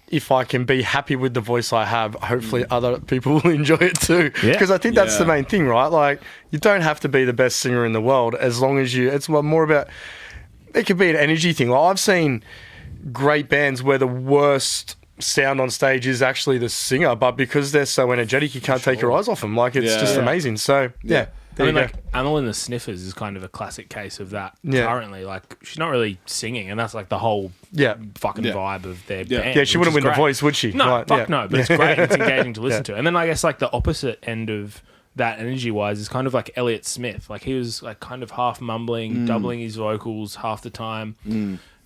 if I can be happy with the voice I have, hopefully other people will enjoy it too. Because I think that's the main thing, right? Like, you don't have to be the best singer in the world as long as it's more about, it could be an energy thing. Like, I've seen great bands where the worst sound on stage is actually the singer, but because they're so energetic, you can't take your eyes off them. Like, it's just amazing. So, I mean, like, Amel and the Sniffers is kind of a classic case of that currently. Like, she's not really singing, and that's like the whole fucking vibe of their band. Yeah, she wouldn't win great. The Voice, would she? No, like, no, but it's great. It's engaging to listen to. And then I guess like the opposite end of that energy-wise is kind of like Elliott Smith. Like, he was like kind of half mumbling, doubling his vocals half the time,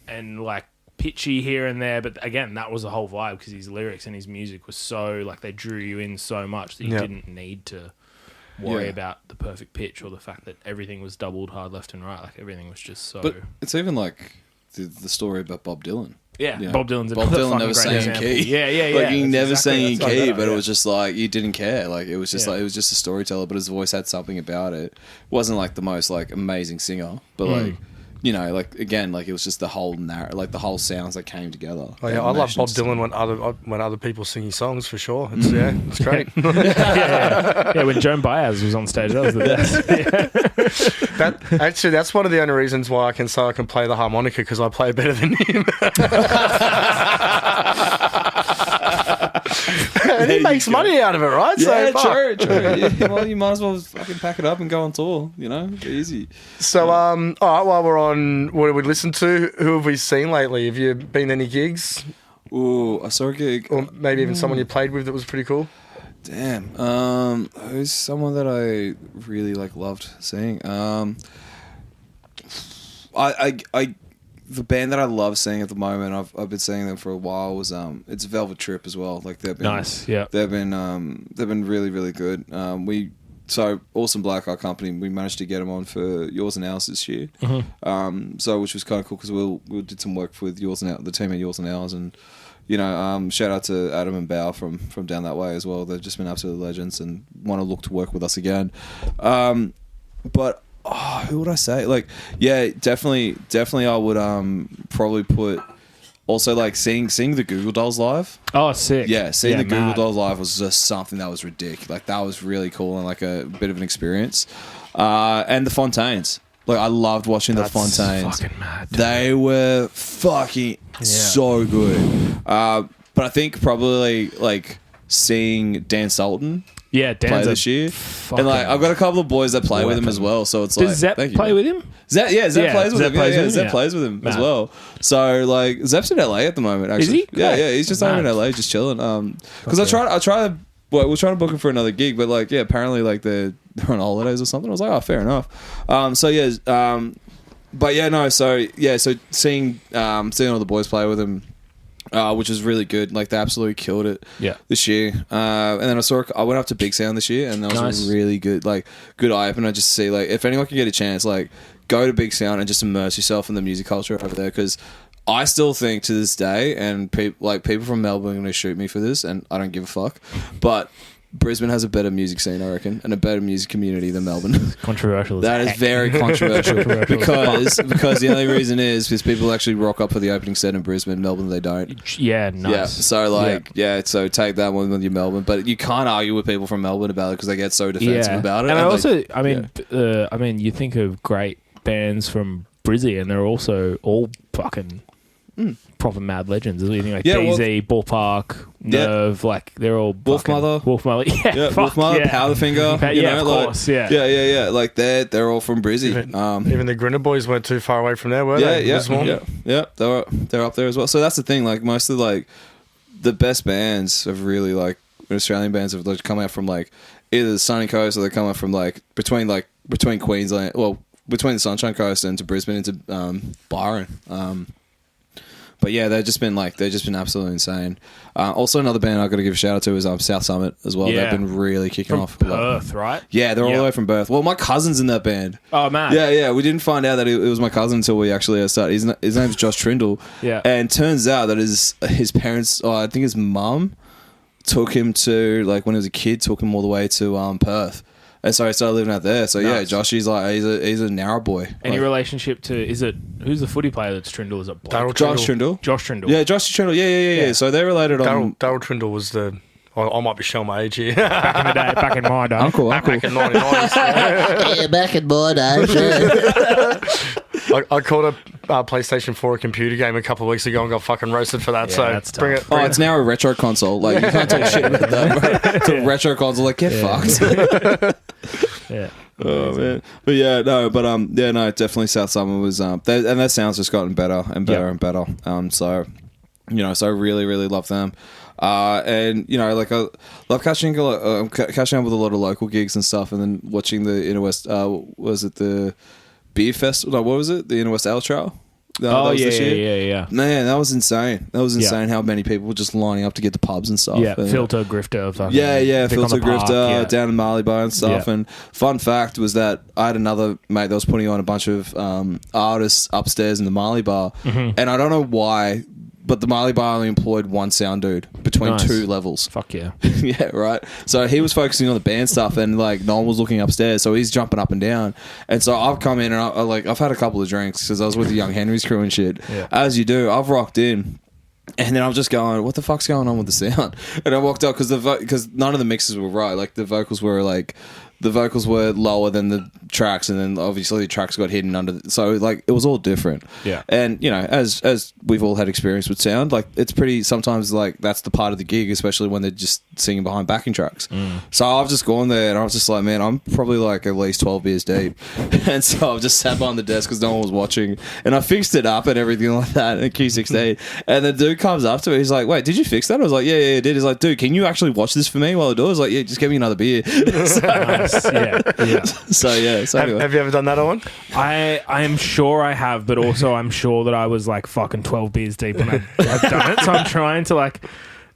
and like pitchy here and there. But again, that was the whole vibe because his lyrics and his music was so, like, they drew you in so much that you didn't need to worry about the perfect pitch or the fact that everything was doubled hard left and right. Like, everything was just so... But it's even like the story about Bob Dylan. Yeah, you know, Bob Dylan never sang in key. Yeah. Like, he never sang in key, but it it was just like, you didn't care. Like, it was just like, it was just a storyteller, but his voice had something about it. It wasn't like the most like amazing singer, but like, you know, like again, like it was just the whole like the whole sounds that came together. Oh yeah, I love Bob Dylan when other people sing his songs for sure. It's great. Yeah, when Joan Baez was on stage, that was the best. That's one of the only reasons why I can say I can play the harmonica, because I play better than him. And he makes money out of it, right? Yeah, so, true. Yeah, well, you might as well fucking pack it up and go on tour, you know? Easy. So, all right, while we're on, what did we listen to? Who have we seen lately? Have you been to any gigs? Ooh, I saw a gig. Or maybe even someone you played with that was pretty cool? Damn. Who's someone that I really, like, loved seeing? The band that I love seeing at the moment, I've been seeing them for a while, was it's Velvet Trip as well. Like they've been nice, yeah. They've been really, really good. So Awesome Black, our company, we managed to get them on for Yours and Ours this year. Mm-hmm. So which was kind of cool because we did some work with the team at Yours and Ours, and you know, shout out to Adam and Bao from down that way as well. They've just been absolute legends and want to look to work with us again. But who would I say? Like, yeah, definitely. I would probably put also like seeing the Google Dolls live. Oh, sick! Yeah, seeing the Google mad. Dolls live was just something that was ridiculous. Like that was really cool and like a bit of an experience. And the Fontaines. Like I loved watching the Fontaines. Fucking mad. Dude. They were fucking so good. But I think probably like seeing Dan Sultan. Yeah, Dan's play this year, and like I've got a couple of boys that play with him as well. So it's like, does Zep play with him? Zep plays with him. Zep plays with him as well. So like Zep's in LA at the moment. Actually, is he? Yeah, he's just over in LA, just chilling. Because we're trying to book him for another gig, but like apparently like they're on holidays or something. I was like, oh, fair enough. But yeah, no. So seeing all the boys play with him. Which was really good. Like they absolutely killed it this year. And then I went up to Big Sound this year, and that was a really good, like good eye opener. Just to see like if anyone can get a chance, like go to Big Sound and just immerse yourself in the music culture over there. Because I still think to this day, and people from Melbourne are going to shoot me for this, and I don't give a fuck, but Brisbane has a better music scene, I reckon, and a better music community than Melbourne. Controversial. That is very controversial because the only reason is because people actually rock up for the opening set in Brisbane. Melbourne, they don't. Yeah, nice. Yeah, so so take that one with your Melbourne, but you can't argue with people from Melbourne about it because they get so defensive about it. And you think of great bands from Brizzy, and they're also all fucking proper mad legends. You think like DZ, Ballpark, Nerve, like they're all Wolfmother, Wolfmother, Powderfinger, of course, yeah. Like they're all from Brizzy. Even the Grinner Boys weren't too far away from there, were they? Yeah. They're up there as well. So that's the thing. Like most of like the best bands of really like Australian bands have like come out from like either the Sunny Coast or they come out from like between Queensland, well between the Sunshine Coast and to Brisbane into Byron. But yeah, they've just been absolutely insane. Also, another band I've got to give a shout out to is South Summit as well. Yeah. They've been really kicking off. Perth, right? Yeah, they're all the way from Perth. Well, my cousin's in that band. Oh man. Yeah. We didn't find out that it was my cousin until we actually started. His name's Josh Trindle. Yeah. And turns out that his parents, I think his mum, took him to like when he was a kid, took him all the way to Perth. And so he started living out there. So nice. Yeah, Josh, he's a Narra boy. Any relationship to who's the footy player that's Trindle? Is it Josh Trindle? Josh Trindle. Yeah, Josh Trindle. Yeah. So they're related on. Daryl Trindle was the. I might be showing my age here. Back in the day, back in my day. Uncle. Back in 1990s. Yeah, back in my day. I called a PlayStation 4 a computer game a couple of weeks ago and got fucking roasted for that. Yeah, so bring it. It's now a retro console. Like you can't talk shit about that. Bro. It's a retro console. Like get fucked. Yeah. Oh man, but definitely South Summer was and their sound's just gotten better and better and better. So I really really love them. And like I love catching up with a lot of local gigs and stuff, and then watching the Inner West. Was it the Beer Festival? No, what was it? The Inner West Ale Trail. Yeah. Man, that was insane. How many people were just lining up to get to pubs and stuff. Yeah, and, Filter, Grifter. Filter, Grifter, down in Marley Bar and stuff. Yeah. And fun fact was that I had another mate that was putting on a bunch of artists upstairs in the Marley Bar, and I don't know why but the Marley Bar only employed one sound dude between two levels. Fuck yeah. Yeah, right. So he was focusing on the band stuff, and like no one was looking upstairs, so he's jumping up and down. And so I've come in and I've had a couple of drinks because I was with the Young Henry's crew and shit. Yeah. As you do, I've rocked in. And then I'm just going, what the fuck's going on with the sound? And I walked up because none of the mixes were right. Like the vocals were lower than the tracks, and then obviously the tracks got hidden under. So like it was all different. Yeah. And you know, as we've all had experience with sound, like it's pretty. Sometimes like that's the part of the gig, especially when they're just singing behind backing tracks. So I've just gone there and I was just like, man, I'm probably like at least 12 beers deep, and so I've just sat behind the desk because no one was watching, and I fixed it up and everything like that in Q16. And the dude comes up to me, he's like, "Wait, did you fix that?" I was like, "Yeah, I did." He's like, "Dude, can you actually watch this for me while I do it?" I was like, "Yeah, just give me another beer." Nice. Yeah. So yeah. So anyway. Have you ever done that, Owen? I am sure I have, but also I'm sure that I was like fucking 12 beers deep when I've done it. So I'm trying to like,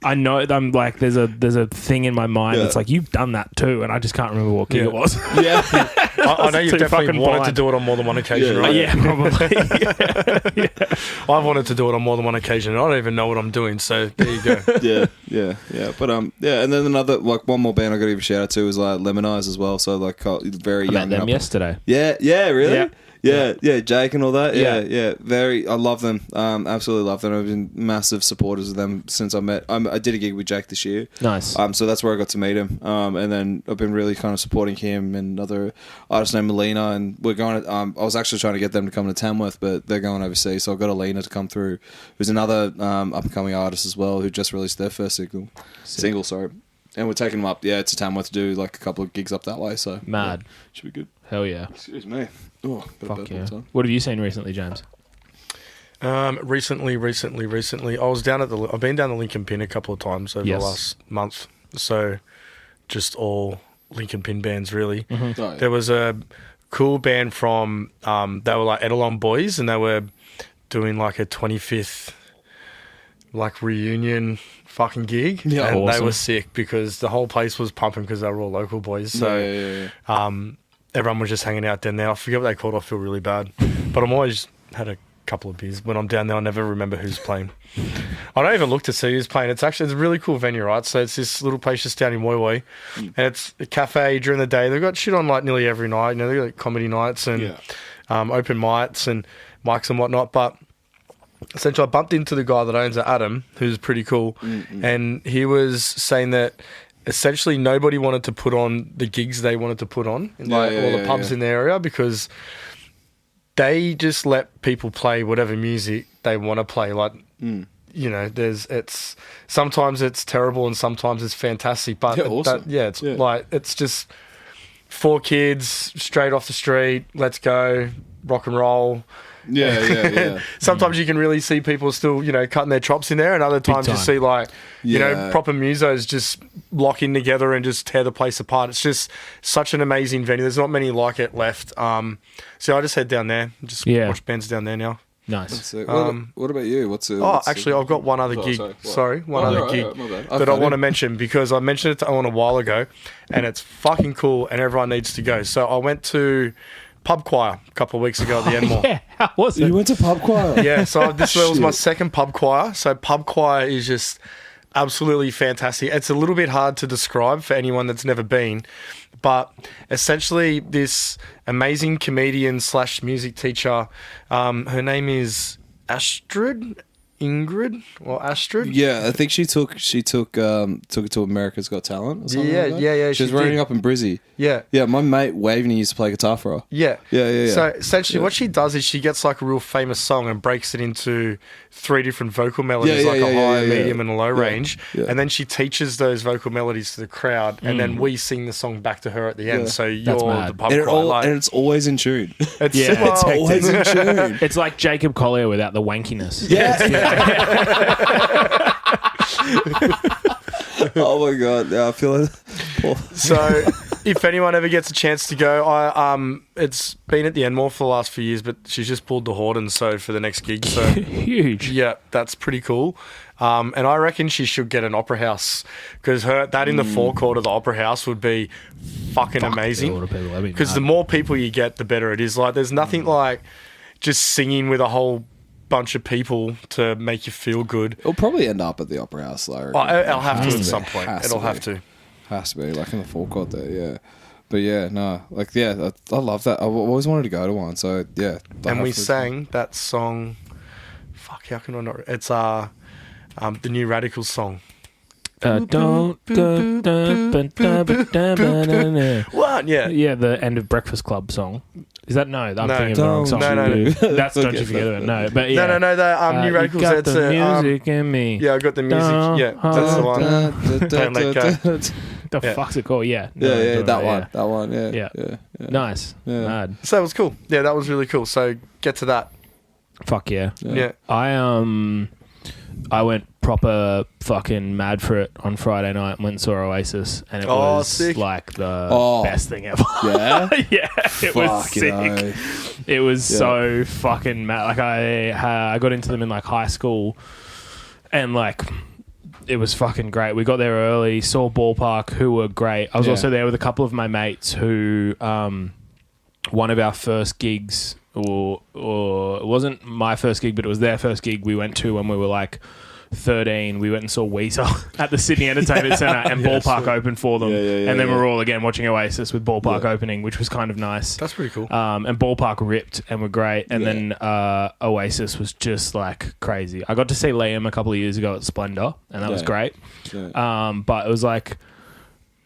I know that I'm like, there's a thing in my mind that's like, you've done that too, and I just can't remember what gig it was. Yeah. I know you've definitely wanted to do it on more than one occasion, right? Yeah, probably. I've wanted to do it on more than one occasion, and I don't even know what I'm doing, so there you go. Yeah. But yeah, and then another, like, one more band I got to give a shout out to is like Lemonize as well. So like very young. I met them yesterday. Yeah, really. Yeah, Jake and all that. Yeah. I love them. Absolutely love them. I've been massive supporters of them since I met. I did a gig with Jake this year. Nice. So that's where I got to meet him. And then I've been really kind of supporting him and another artist named Melina. And we're going to, I was actually trying to get them to come to Tamworth, but they're going overseas. So I've got Alina to come through, who's another up and coming artist as well, who just released their first single. Sorry. And we're taking them up, to Tamworth to do like a couple of gigs up that way. So mad. Should be good. Hell yeah. Excuse me. Oh, fuck yeah. What have you seen recently, James? Recently, I've been down the Lincoln Pin a couple of times over the last month. So just all Lincoln Pin bands, really. Mm-hmm. Oh, yeah. There was a cool band from, they were like Edelon Boys, and they were doing like a 25th like reunion fucking gig. Yeah, and awesome. They were sick because the whole place was pumping because they were all local boys. So everyone was just hanging out down there. I forget what they called. I feel really bad, but I'm always had a couple of beers when I'm down there. I never remember who's playing. I don't even look to see who's playing. It's a really cool venue, right? So it's this little place just down in Woi Woi, and it's a cafe during the day. They've got shit on like nearly every night. You know, they've got like comedy nights and open mics and mics and whatnot. But essentially, I bumped into the guy that owns it, Adam, who's pretty cool, and he was saying that essentially nobody wanted to put on the gigs they wanted to put on in all the pubs in the area because they just let people play whatever music they want to play. Like, you know, sometimes it's terrible and sometimes it's fantastic, but like, it's just 4 kids straight off the street. Let's go rock and roll. Yeah. Sometimes you can really see people still, you know, cutting their chops in there, and other times you see like, you know, proper musos just lock in together and just tear the place apart. It's just such an amazing venue. There's not many like it left. So I just head down there, just watch bands down there now. Nice. What about you? Actually, I've got one other gig. One other gig that I want to mention because I mentioned it to Owen a while ago, and it's fucking cool, and everyone needs to go. So I went to pub choir a couple of weeks ago at the Enmore. Yeah, how was it? You went to pub choir? Yeah, so this was my second pub choir. So pub choir is just absolutely fantastic. It's a little bit hard to describe for anyone that's never been, but essentially this amazing comedian / music teacher, her name is Ingrid or Astrid. Yeah, I think she took it to America's Got Talent or something like that. Yeah. She was running up in Brizzy. Yeah. Yeah, my mate Waveney used to play guitar for her. Yeah. Yeah. So essentially what she does is she gets like a real famous song and breaks it into 3 different vocal melodies, a high, medium and a low range. Yeah. And then she teaches those vocal melodies to the crowd, and then we sing the song back to her at the end. Yeah. So you're the pub choir. And it's always in tune. It's always in tune. It's like Jacob Collier without the wankiness. Yeah. Oh my god! I feel it. So, if anyone ever gets a chance to go, it's been at the Enmore for the last few years, but she's just pulled the Horden for the next gig. So huge. Yeah, that's pretty cool. And I reckon she should get an opera house because that in the forecourt of the opera house would be fucking amazing. Because the more people you get, the better it is. Like, there's nothing like just singing with a whole bunch of people to make you feel good. It'll probably end up at the Opera House. Like, I'll have to at some point. It'll have to. Has to be, like in the forecourt there, yeah. But yeah, no, like, yeah, I love that. I've always wanted to go to one, so yeah. And we sang that song. Fuck, how can I not? It's the New Radicals song. What? Yeah. Yeah, the end of Breakfast Club song. Is that no? I'm thinking of the wrong song. No. That's Don't You Forget It. No, but yeah. No. The New Radicals. You got It's the music in me. Yeah, I got the music. Yeah, that's the one. Don't let go. The fuck's it called? Yeah. That one. Yeah. Nice. Yeah. Mad. So that was cool. Yeah, that was really cool. So get to that. Fuck yeah. Yeah. I went proper fucking mad for it on Friday night and went and saw Oasis, and it was sick. like the best thing ever. Yeah? Yeah, it was sick. No. It was so fucking mad. Like I got into them in like high school, and like it was fucking great. We got there early, saw Ballpark, who were great. I was also there with a couple of my mates who, one of our first gigs, or it wasn't my first gig, but it was their first gig we went to when we were like 13. We went and saw Weezer at the Sydney Entertainment Centre, and Ballpark opened for them. And then we were all again watching Oasis with Ballpark opening, which was kind of nice. That's pretty cool. And Ballpark ripped and were great. And then Oasis was just like crazy. I got to see Liam a couple of years ago at Splendor, and that was great. But it was like,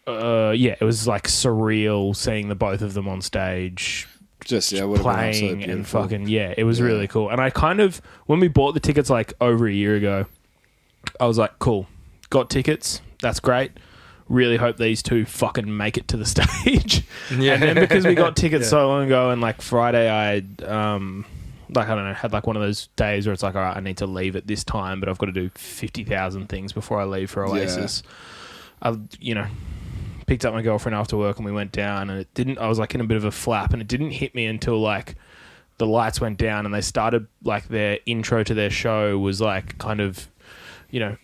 it was like surreal seeing the both of them on stage. Just playing and fucking it was really cool. And I kind of, when we bought the tickets like over a year ago, I was like, cool, got tickets, that's great, really hope these two fucking make it to the stage. And then because we got tickets so long ago, and like Friday I like, I don't know, had like one of those days where it's like, all right, I need to leave at this time, but I've got to do 50,000 things before I leave for Oasis. I picked up my girlfriend after work and we went down, and I was like in a bit of a flap, and it didn't hit me until like the lights went down and they started like their intro to their show was like kind of,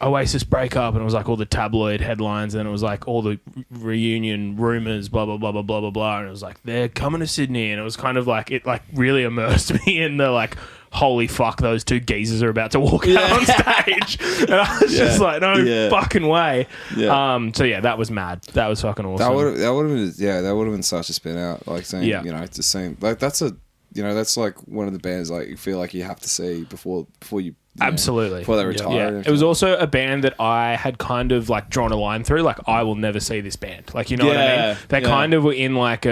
Oasis breakup, and it was like all the tabloid headlines, and it was like all the reunion rumors, blah, blah, blah, blah, blah, blah, blah. And it was like, they're coming to Sydney. And it was kind of like, it like really immersed me in the like, holy fuck, those two geezers are about to walk out on stage. And I was just like, no fucking way. So that was mad. That was fucking awesome. That would have been such a spin out. Like saying, just saying like that's like one of the bands like you feel like you have to see before you absolutely before they retire. It was also a band that I had kind of like drawn a line through. Like, I will never see this band. Like, you know what I mean? They kind of were in like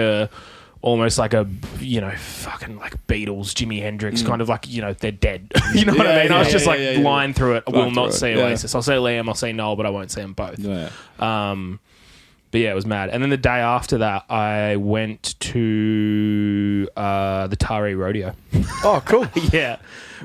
almost like a, fucking like Beatles, Jimi Hendrix, kind of like, they're dead. You know what I mean? I was just like line through it. I will not see Oasis. I'll see Liam, I'll see Noel, but I won't see them both. But yeah, it was mad. And then the day after that, I went to the Taree Rodeo. Oh, cool.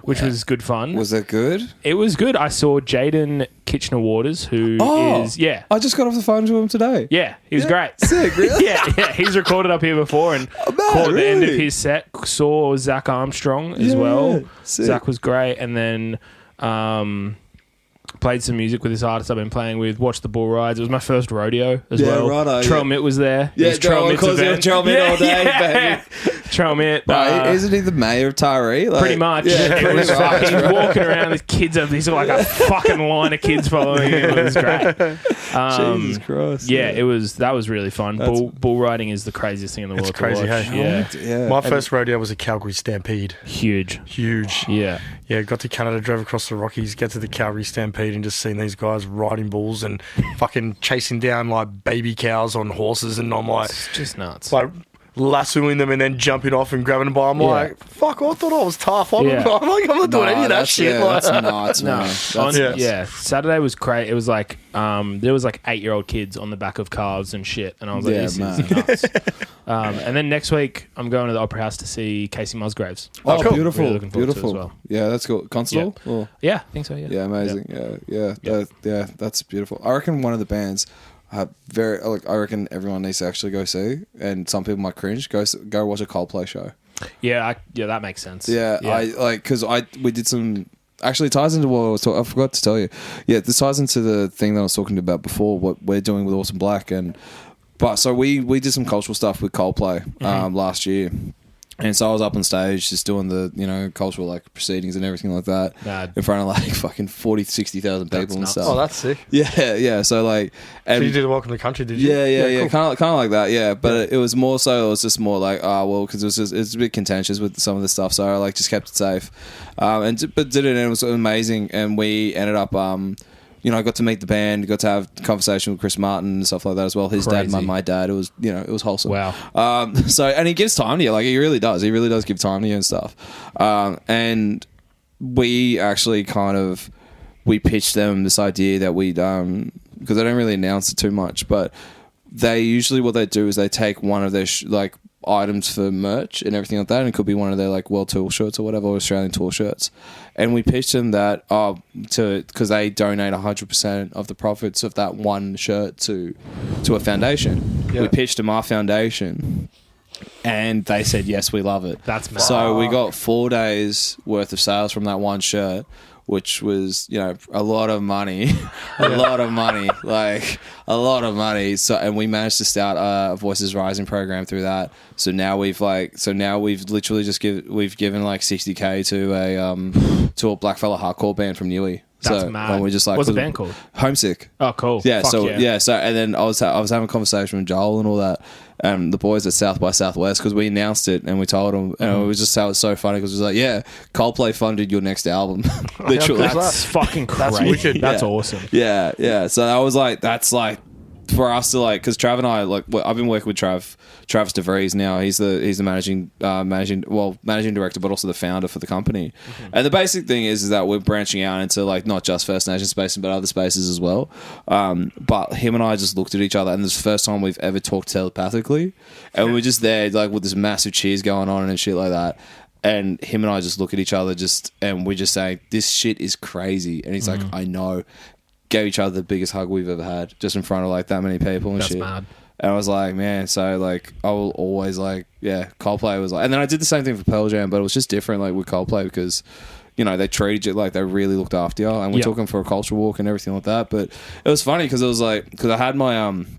Which was good fun. Was that good? It was good. I saw Jaden Kitchener-Waters, who is... Yeah. I just got off the phone to him today. Yeah, he was great. Sick, really? yeah. He's recorded up here before, and caught the end of his set. Saw Zach Armstrong as well. Sick. Zach was great. And then... played some music with this artist I've been playing with, watched the bull rides. It was my first rodeo as well. Righto, Trell Mitt was there. Yeah, Trell Mitt all day, baby. Trell Mitt. Isn't he the mayor of Taree? Like, pretty much. Yeah, it was fucking, he's walking around with kids. He's like a fucking line of kids following him. It was great. Jesus Christ. That was really fun. Bull riding is the craziest thing in the world. It's crazy, to watch. Hey? My first rodeo was a Calgary Stampede. Huge. Yeah, got to Canada, drove across the Rockies, get to the Calgary Stampede, and just seen these guys riding bulls and fucking chasing down like baby cows on horses, and I'm like, it's just nuts. Like lassoing them and then jumping off and grabbing them by. I'm like, fuck, I thought I was tough. I'm not doing any of that shit. That's nuts, man. Saturday was great. It was like there was like 8-year-old kids on the back of cars and shit, and I was like, this is nuts. And then next week I'm going to the Opera House to see Casey Musgraves. Oh, cool. beautiful, really beautiful. as well. Yeah, that's cool. Concert hall? Yeah, I think so. Yeah, amazing. Yeah, that's beautiful. I reckon one of the bands I reckon everyone needs to actually go see, and some people might cringe. Go watch a Coldplay show. Yeah, that makes sense. Yeah. We did some. Actually, it ties into what I was talking. I forgot to tell you. Yeah, this ties into the thing that I was talking about before. What we're doing with Awesome Black, so we did some cultural stuff with Coldplay last year. And so I was up on stage just doing the, cultural like proceedings and everything like that in front of like fucking 40, 60,000 people and stuff. Oh, that's sick. Yeah. So like, so you did the Welcome to the Country, did you? Yeah. Cool. Kind of like that. Yeah, but it was more so. It was just more like, because it's a bit contentious with some of the stuff. So I like just kept it safe, but did it, and it was amazing. And we ended up, I got to meet the band, got to have a conversation with Chris Martin and stuff like that as well. His dad, my dad. It was, it was wholesome. Wow. So, and he gives time to you, like he really does. He really does give time to you and stuff. And we actually we pitched them this idea that we'd, because I don't really announce it too much, but they usually, what they do is they take one of their items for merch and everything like that, and it could be one of their like World Tour shirts or whatever, or Australian Tour shirts, and we pitched them that because they donate 100% of the profits of that one shirt to a foundation. We pitched them our foundation, and they said yes, we love it. That's mad. So we got 4 days worth of sales from that one shirt, which was, a lot of money, a lot of money. So, and we managed to start a Voices Rising program through that. So now we've literally just given like 60K to a blackfella hardcore band from Newey. That's so mad. We're just like, what's the band called? Homesick. Oh, cool. Yeah. Fuck So yeah. So and then I was having a conversation with Joel and all that, the boys at South by Southwest, because we announced it and we told them, and it was just how it was so funny because it was like, Coldplay funded your next album, literally. That's fucking crazy. That's wicked. That's awesome. Yeah. So I was like, that's like for us to like, because Trav and I I've been working with Travis DeVries now. He's the managing director, but also the founder for the company. Mm-hmm. And the basic thing is that we're branching out into like not just First Nation spaces, but other spaces as well. But him and I just looked at each other, and this is the first time we've ever talked telepathically, and we were just there like with this massive cheers going on and shit like that. And him and I just look at each other and we just say, this shit is crazy. And he's like, I know. Gave each other the biggest hug we've ever had, just in front of like that many people and That's shit. mad. And I was like, man, so like I will always like, Coldplay was like, and then I did the same thing for Pearl Jam, but it was just different like with Coldplay because, they treated you like they really looked after you, and we took them for a culture walk and everything like that. But it was funny because it was like, because I had my own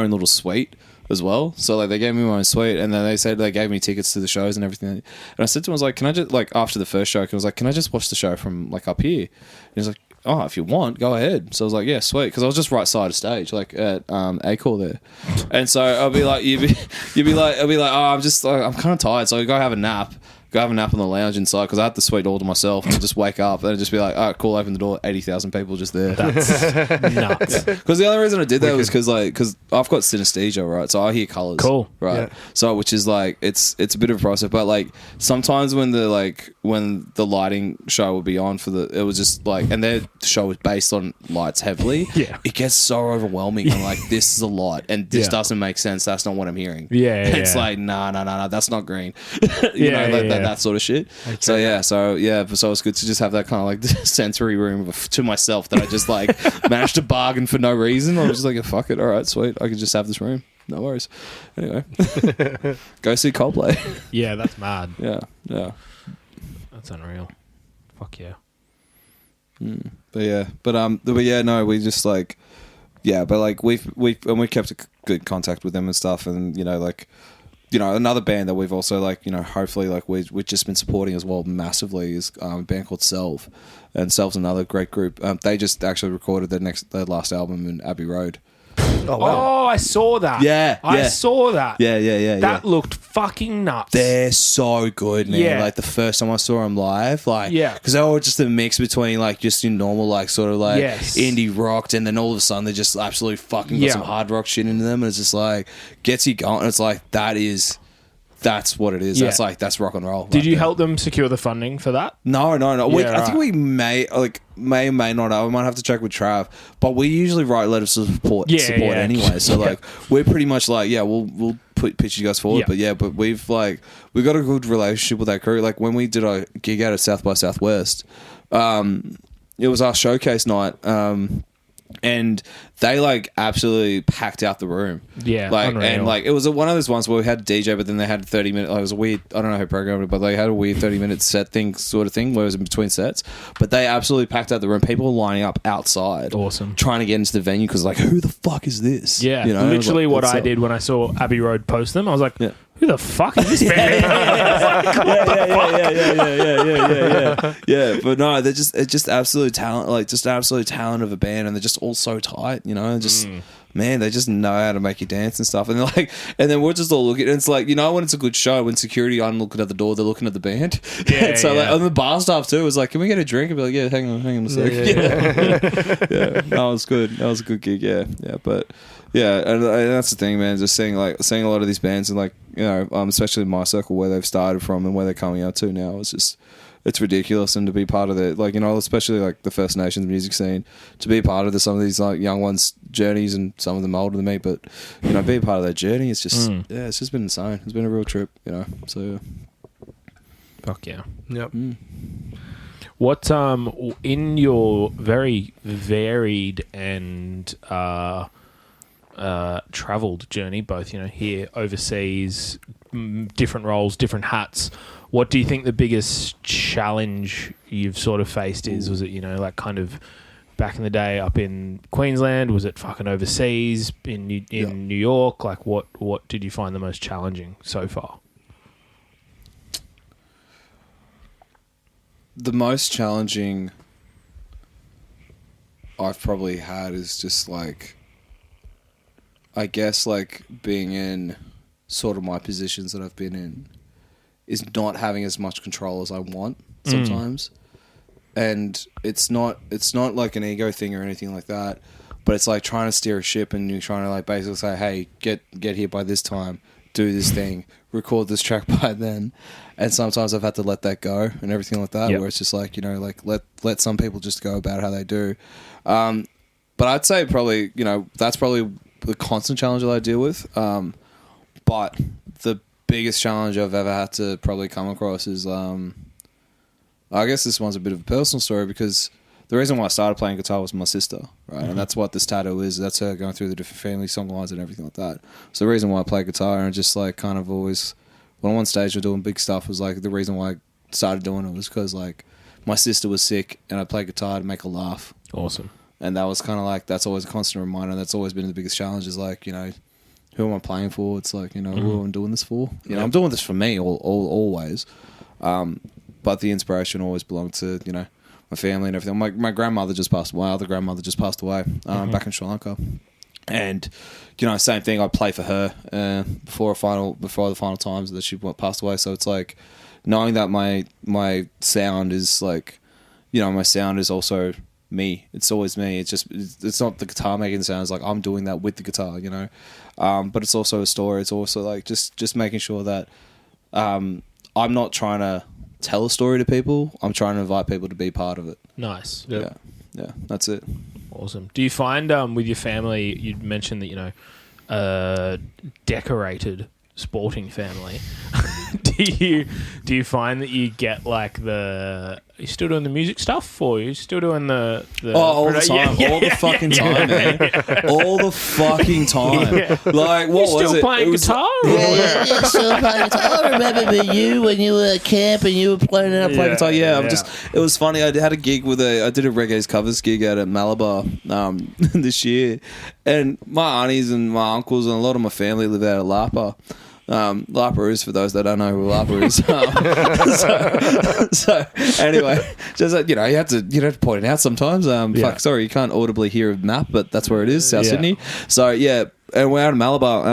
little suite as well. So like they gave me my own suite, and then they said they gave me tickets to the shows and everything. And I said to him, I was like, can I just like after the first show, I was like, can I just watch the show from like up here? And he's like, oh, if you want, go ahead. So I was like, yeah, sweet, because I was just right side of stage, like at Acor there. And so I'll be like, you'd be like, oh, I'm kind of tired, so I go have a nap on the lounge inside because I had the suite all to myself, and I'd just wake up and I'd just be like, all right, cool, open the door, 80,000 people just there. That's nuts. Because the only reason I did that was because I've got synesthesia, right? So I hear colours. Cool. Right. Yeah. So which is like it's a bit of a process, but like sometimes when the lighting show would be on it was just like, and their show was based on lights heavily. Yeah. It gets so overwhelming. I'm like, this is a lot, and this doesn't make sense. That's not what I'm hearing. Yeah. It's like, nah, that's not green. That sort of shit. Okay. So it's good to just have that kind of like sensory room to myself that I just like managed to bargain for no reason. I was just like, fuck it, all right, sweet, I can just have this room, no worries. Anyway, go see Coldplay. Yeah, that's mad. Yeah, that's unreal. Fuck yeah. No, we just like, but like we kept a good contact with them and stuff, and another band that we've also hopefully we've just been supporting as well massively is a band called Selve, and Selve's another great group. They just actually recorded their last album in Abbey Road. Oh, wow. Oh, I saw that. I saw that. Yeah. That looked fucking nuts. They're so good, man. Yeah. Like the first time I saw them live, because they were just a mix between just your normal indie rock, and then all of a sudden they just absolutely fucking got some hard rock shit into them, and it's just like gets you going. And it's like that's what it is. Yeah. That's rock and roll. Did you help them secure the funding for that? No. Yeah, I think we may or may not. I might have to check with Trav, but we usually write letters of support anyway. So we're pretty much we'll pitch you guys forward. But we've got a good relationship with that crew. Like when we did our gig out at South by Southwest, it was our showcase night. And they absolutely packed out the room. Yeah, unreal. And it was one of those ones where we had a DJ, but then they had 30 minutes. It was a weird. I don't know who programmed it, but they had a weird 30-minute set thing, sort of thing, where it was in between sets. But they absolutely packed out the room. People were lining up outside, awesome, trying to get into the venue because who the fuck is this? Yeah, literally what I did when I saw Abbey Road post them. I was like, who the fuck is this band? Yeah. But no, they're just absolute talent, like just absolute talent of a band, and they're just all so tight, you know, and just man, they just know how to make you dance and stuff. And like, and then we're just all looking, and it's like, you know, when it's a good show, when security aren't looking at the door, they're looking at the band. Yeah, so like on the bar staff too, it was like, can we get a drink? And be like, yeah, hang on a sec. Yeah. That was good. That was a good gig. Yeah. But yeah, and that's the thing, man. Just seeing a lot of these bands, and like, you know, especially in my circle where they've started from and where they're coming out to now, it's ridiculous. And to be part of it, like, you know, especially like the First Nations music scene, to be part of some of these like young ones' journeys, and some of them older than me, but you know, being part of their journey, it's just it's just been insane. It's been a real trip, you know. So yeah. Fuck yeah. Yep. What in your very varied and traveled journey, both, you know, here, overseas, different roles, different hats, what do you think the biggest challenge you've sort of faced is? Was it, you know, like kind of back in the day up in Queensland? Was it fucking overseas in New York? Like what did you find the most challenging so far? The most challenging I've probably had is just like, I guess like being in sort of my positions that I've been in is not having as much control as I want sometimes. And it's not like an ego thing or anything like that, but it's like trying to steer a ship, and you're trying to like basically say, hey, get here by this time, do this thing, record this track by then. And sometimes I've had to let that go and everything like that, where it's just like, you know, like let some people just go about how they do. But I'd say probably, you know, that's probably the constant challenge that I deal with. But the biggest challenge I've ever had to probably come across is, I guess this one's a bit of a personal story, because the reason why I started playing guitar was my sister, right? And that's what this tattoo is. That's her going through the different family song lines and everything like that. So the reason why I play guitar, and just like kind of always, when I'm on stage or doing big stuff, was like the reason why I started doing it was because like my sister was sick and I played guitar to make her laugh. Awesome. And that was kind of like, that's always a constant reminder. That's always been the biggest challenge, is like, you know, who am I playing for? It's like, you know, who am I doing this for? You know, I'm doing this for me always. But the inspiration always belonged to, you know, my family and everything. My grandmother just passed away. My other grandmother just passed away back in Sri Lanka. And, you know, same thing. I play for her before the final times that she passed away. So it's like knowing that my sound is like, you know, my sound is also me. It's always me. It's not the guitar making sounds, like I'm doing that with the guitar, you know. But it's also a story. It's also like just making sure that I'm not trying to tell a story to people. I'm trying to invite people to be part of it. Nice. Yep. Yeah, that's it. Awesome. Do you find with your family, you mentioned that, you know, decorated sporting family. Do you find that you get like are you still doing the music stuff, or are you still doing the all the time, all the fucking time, man, all the fucking time. Like, what was it? Playing guitar? Yeah, still playing guitar. I remember you when you were at camp and you were playing guitar. Yeah, it was funny. I had a gig I did a Reggae's covers gig out at Malabar this year, and my aunties and my uncles and a lot of my family live out of Lapa. Lapa is, for those that don't know who Lapa is. So anyway, just you know, you have to point it out sometimes. Sorry, you can't audibly hear a map, but that's where it is, South Sydney. So yeah, and we're out of Malabar.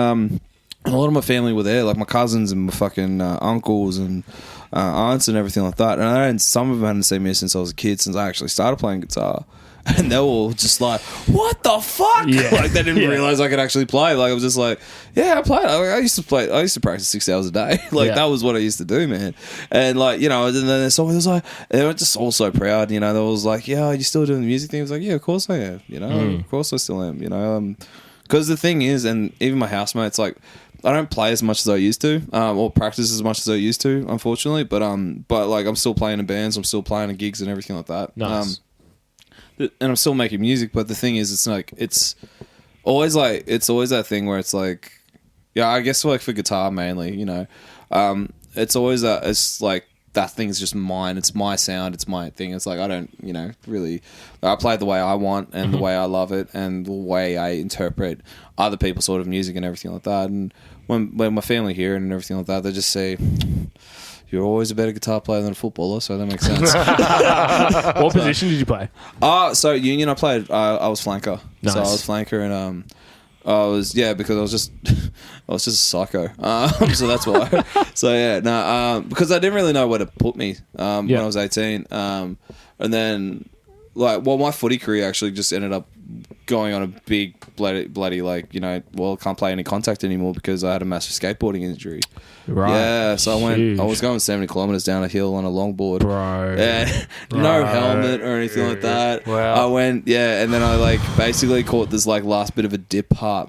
A lot of my family were there, like my cousins and my fucking uncles and aunts and everything like that. And some of them hadn't seen me since I was a kid, since I actually started playing guitar. And they were all just like, what the fuck? Yeah. Like, they didn't realize I could actually play. Like, I was just like, yeah, I played. I used to practice 6 hours a day. Like, that was what I used to do, man. And, like, you know, and then someone was like, they were just all so proud, you know. They was like, yeah, are you still doing the music thing? I was like, yeah, of course I am, you know. Of course I still am, you know. Because the thing is, and even my housemates, like, I don't play as much as I used to, or practice as much as I used to, unfortunately. But like, I'm still playing in bands. I'm still playing in gigs and everything like that. Nice. And I'm still making music, but the thing is, it's always that thing where it's like, yeah, I guess like for guitar mainly, you know, it's always that, it's like that thing's just mine. It's my sound. It's my thing. It's like I don't, really. I play it the way I want and the way I love it and the way I interpret other people's sort of music and everything like that. And when my family hear it and everything like that, they just say, "You're always a better guitar player than a footballer," so that makes sense. What position did you play? So union, I played. I was flanker. Nice. So I was flanker, and because I was just a psycho. So that's why. Because I didn't really know where to put me when I was 18. And then my footy career actually just ended up going on a big bloody I can't play any contact anymore because I had a massive skateboarding injury. Right. Yeah, so I was going 70 kilometers down a hill on a longboard. Bro. And no helmet or anything like that. Wow. I went, and then I basically caught this last bit of a dip part.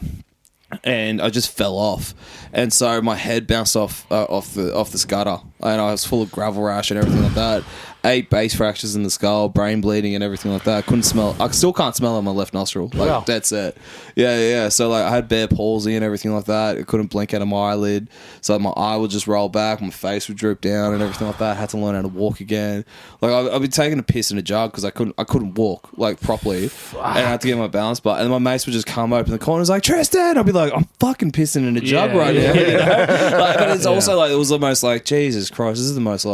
And I just fell off, and so my head bounced off the scudder, and I was full of gravel rash and everything like that. 8 base fractures in the skull, brain bleeding, and everything like that. Couldn't smell. I still can't smell on my left nostril. Wow. That's it. Yeah. So I had bare palsy and everything like that. I couldn't blink out of my eyelid, so my eye would just roll back, my face would droop down, and everything like that. I had to learn how to walk again. I'd be taking a piss in a jug because I couldn't walk properly, and I had to get my balance. And my mates would just come open the corner, like, "Tristan," I'd be like, "I'm fucking pissing in a jug right now." You know? But it's also it was almost like, Jesus Christ, this is the most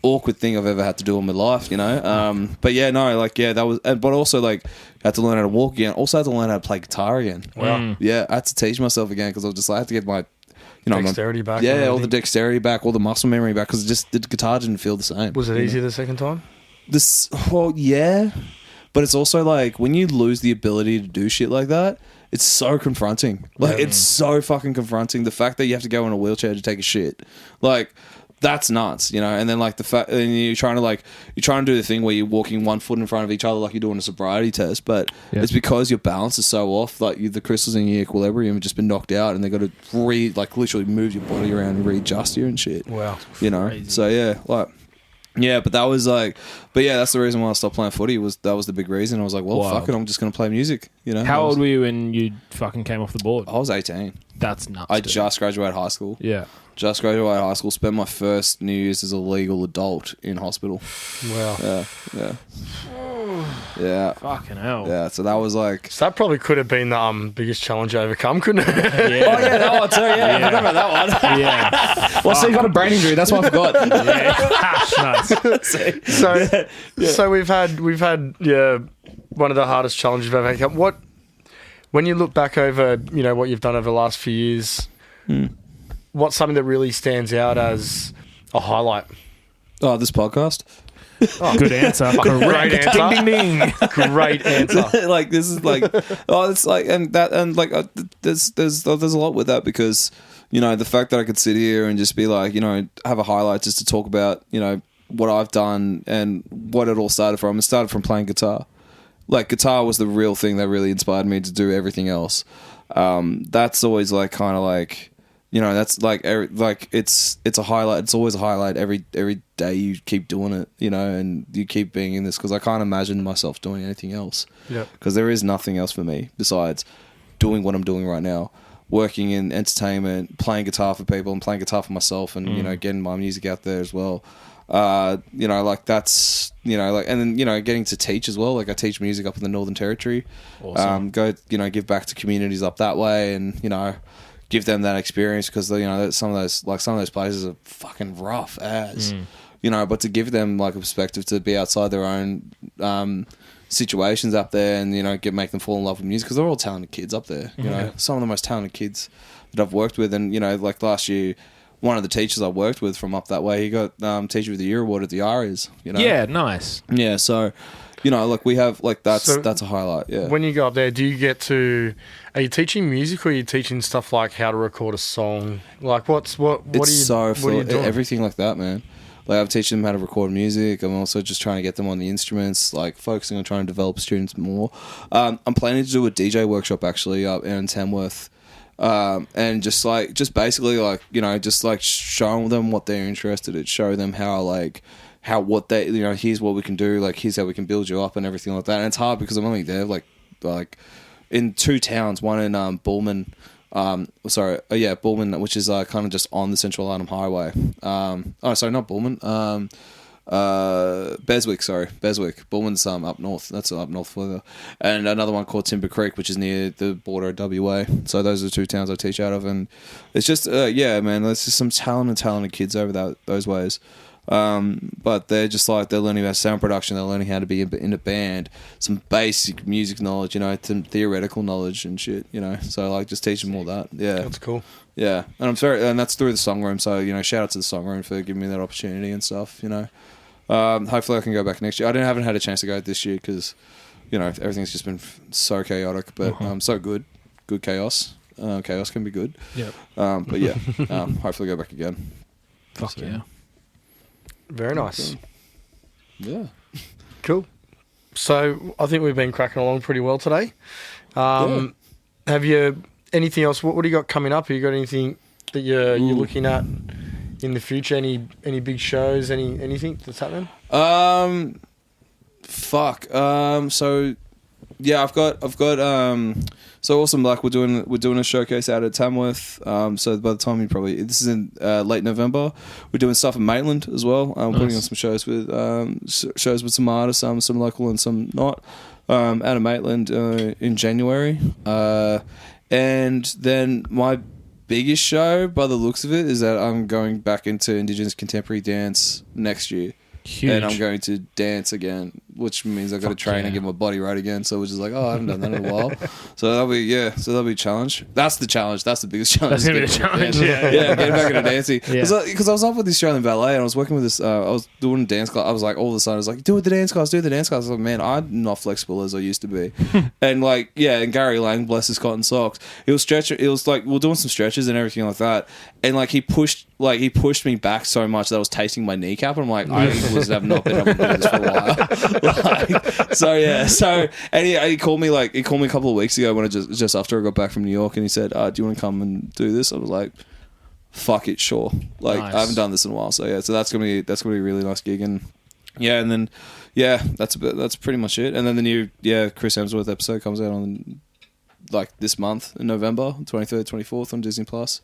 awkward thing I've ever had to do in my life, but that was, but also had to learn how to walk again. Also had to learn how to play guitar again. Wow. Yeah, I had to teach myself again because I was just I had to get my dexterity back. Yeah, all the dexterity back, all the muscle memory back because the guitar didn't feel the same. Was it easier the second time? Yeah, but it's also when you lose the ability to do shit like that, it's so confronting. It's so fucking confronting. The fact that you have to go in a wheelchair to take a shit, that's nuts, and then the fact, and you're trying to do the thing where you're walking one foot in front of each other like you're doing a sobriety test, but it's because your balance is so off, the crystals in your equilibrium have just been knocked out, and they got to literally move your body around and readjust you and shit. Wow, So but that was that's the reason why I stopped playing footy. That was the big reason. I was like, well, fuck it, I'm just gonna play music. How old were you when you fucking came off the board? I was 18. That's nuts. I just graduated high school. Yeah. Just graduated high school. Spent my first New Year's as a legal adult in hospital. Wow. Yeah. Fucking hell. Yeah. So that was So that probably could have been the biggest challenge I overcome, couldn't it? Yeah. Oh yeah, that one too. Yeah, I forgot about that one. Yeah. Well, so you got a brain injury. That's what I forgot. Nice. So we've had one of the hardest challenges you've ever overcome. When you look back over what you've done over the last few years, what's something that really stands out as a highlight? Oh, this podcast. Oh, good answer. Great answer. Ding, ding, ding. Great answer. This is there's a lot with that because the fact that I could sit here and just be have a highlight just to talk about what I've done and what it all started from. It started from playing guitar. Guitar was the real thing that really inspired me to do everything else. That's always that's it's a highlight. It's always a highlight every day you keep doing it, and you keep being in this because I can't imagine myself doing anything else. Yeah. Because there is nothing else for me besides doing what I'm doing right now, working in entertainment, playing guitar for people, and playing guitar for myself, and getting my music out there as well. That's and then getting to teach as well. I teach music up in the Northern Territory. Awesome. Give back to communities up that way, and give them that experience because some of those places are fucking rough as but to give them a perspective to be outside their own situations up there and make them fall in love with music because they're all talented kids up there. Some of the most talented kids that I've worked with, and last year. One of the teachers I worked with from up that way, he got Teacher of the Year award at the ARIAs. Yeah, nice. Yeah, so we have that's a highlight. Yeah. When you go up there, do you get to? Are you teaching music or are you teaching stuff like how to record a song? What are you doing? Everything like that, man. I'm teaching them how to record music. I'm also just trying to get them on the instruments, focusing on trying to develop students more. I'm planning to do a DJ workshop actually up in Tamworth. And just basically showing them what they're interested in, show them how what they here's what we can do, here's how we can build you up and everything like that. And it's hard because I'm only there in 2 towns, one in Bullman, Bullman, which is kind of just on the Central Arnhem Highway. Not Bullman. Beswick. Bullman's up north. That's up north further. And another one called Timber Creek, which is near the border of WA. So those are the two towns I teach out of, and it's just man, there's just some talented kids over those ways. But they're just like, they're learning about sound production, they're learning how to be in a band, some basic music knowledge, some theoretical knowledge and shit, so like just teach them all that. Yeah, that's cool. Yeah, and that's through the song room, so shout out to the song room for giving me that opportunity and stuff. Hopefully I can go back next year. I haven't had a chance to go this year because everything's just been so chaotic, but so good chaos. Chaos can be good. Yeah. But yeah, hopefully go back again. Fuck so, yeah. Very nice. Yeah. Cool. So I think we've been cracking along pretty well today. Have you anything else? What do you got coming up? Have you got anything that you're looking at in the future? Any big shows? Anything that's happening? So yeah, I've got so awesome. Like we're doing a showcase out at Tamworth. So by the time this is in late November, we're doing stuff in Maitland as well. Putting on some shows with some artists, some local and some not. Out of Maitland in January, and then my biggest show, by the looks of it, is that I'm going back into Indigenous contemporary dance next year. Huge. And I'm going to dance again, which means I've got to train and get my body right again. So which is like, I haven't done that in a while. So that'll be a challenge. That's the challenge. That's the biggest challenge. That's gonna be the challenge. Yeah, getting back into dancing. Because I was up with the Australian Ballet and I was working with this. I was doing a dance class. I was like, all of a sudden, I was like, do the dance class. I was like, man, I'm not flexible as I used to be. And like, and Gary Lang, bless his cotton socks. It was like we were doing some stretches and everything like that. And like he pushed me back so much that I was tasting my kneecap, and I'm like, I have not been able to do this for a while. And he called me a couple of weeks ago when I just after I got back from New York, and he said, do you want to come and do this? I was like, fuck it, sure. Like nice. I haven't done this in a while, so that's gonna be a really nice gig, and that's pretty much it. And then the new Chris Hemsworth episode comes out on like this month in November, 23rd, 24th on Disney Plus.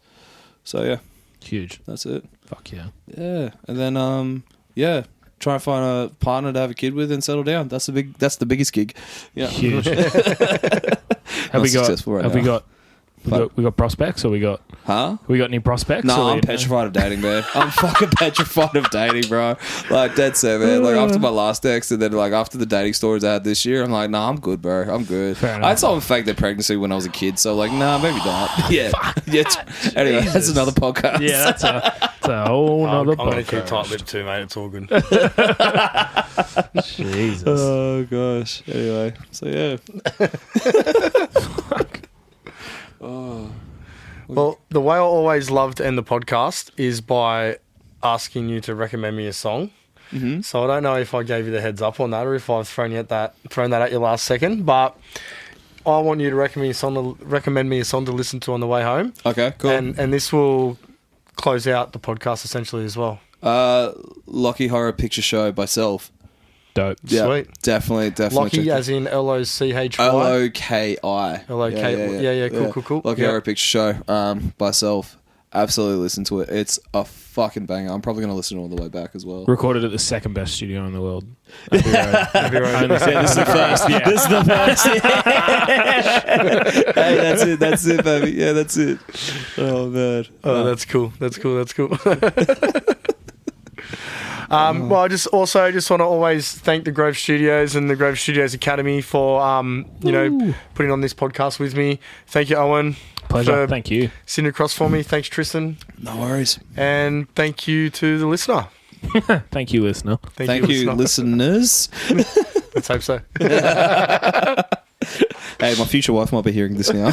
So yeah, huge. That's it. Fuck yeah. Yeah, and then try and find a partner to have a kid with and settle down. That's the biggest gig. Yeah, huge. Have we got prospects, or we got? Huh? We got any prospects? No, I'm petrified of dating, man. I'm fucking petrified of dating, bro. Like dead set, man. Like after my last ex, and then like after the dating stories I had this year, I'm like, nah, I'm good, bro. I'm good. Fair enough. I had someone fake their pregnancy when I was a kid, so like, nah, maybe not. Yeah. Anyway, that's another podcast. Yeah, that's a whole nother podcast. I'm gonna keep tight-lipped too, mate. It's all good. Jesus. Oh gosh. Anyway, so yeah. Oh. Well, the way I always love to end the podcast is by asking you to recommend me a song. Mm-hmm. So I don't know if I gave you the heads up on that or if I've thrown that at you last second, but I want you to recommend me a song to listen to on the way home. Okay, cool. And this will close out the podcast essentially as well. Loki Horror Picture Show by Selve. Dope. Yeah, sweet. Definitely. Loki as in L-O-C-H-Y? L-O-K-I. L-O-K. Yeah, cool. Loki Horror Picture Show by Selve. Absolutely listen to it. It's a fucking banger. I'm probably going to listen all the way back as well. Recorded at the second best studio in the world. Abbey Road. This is the first. Yeah. This is the first. Hey, that's it, baby. Yeah, that's it. Oh, man. Oh, that's cool. Well, I just want to always thank the Grove Studios and the Grove Studios Academy for, putting on this podcast with me. Thank you, Owen. Pleasure. Thank you. Sitting across for me. Thanks, Tristan. No worries. And thank you to the listener. Thank you, listener. Thank you, listeners. Let's hope so. Hey, my future wife might be hearing this now.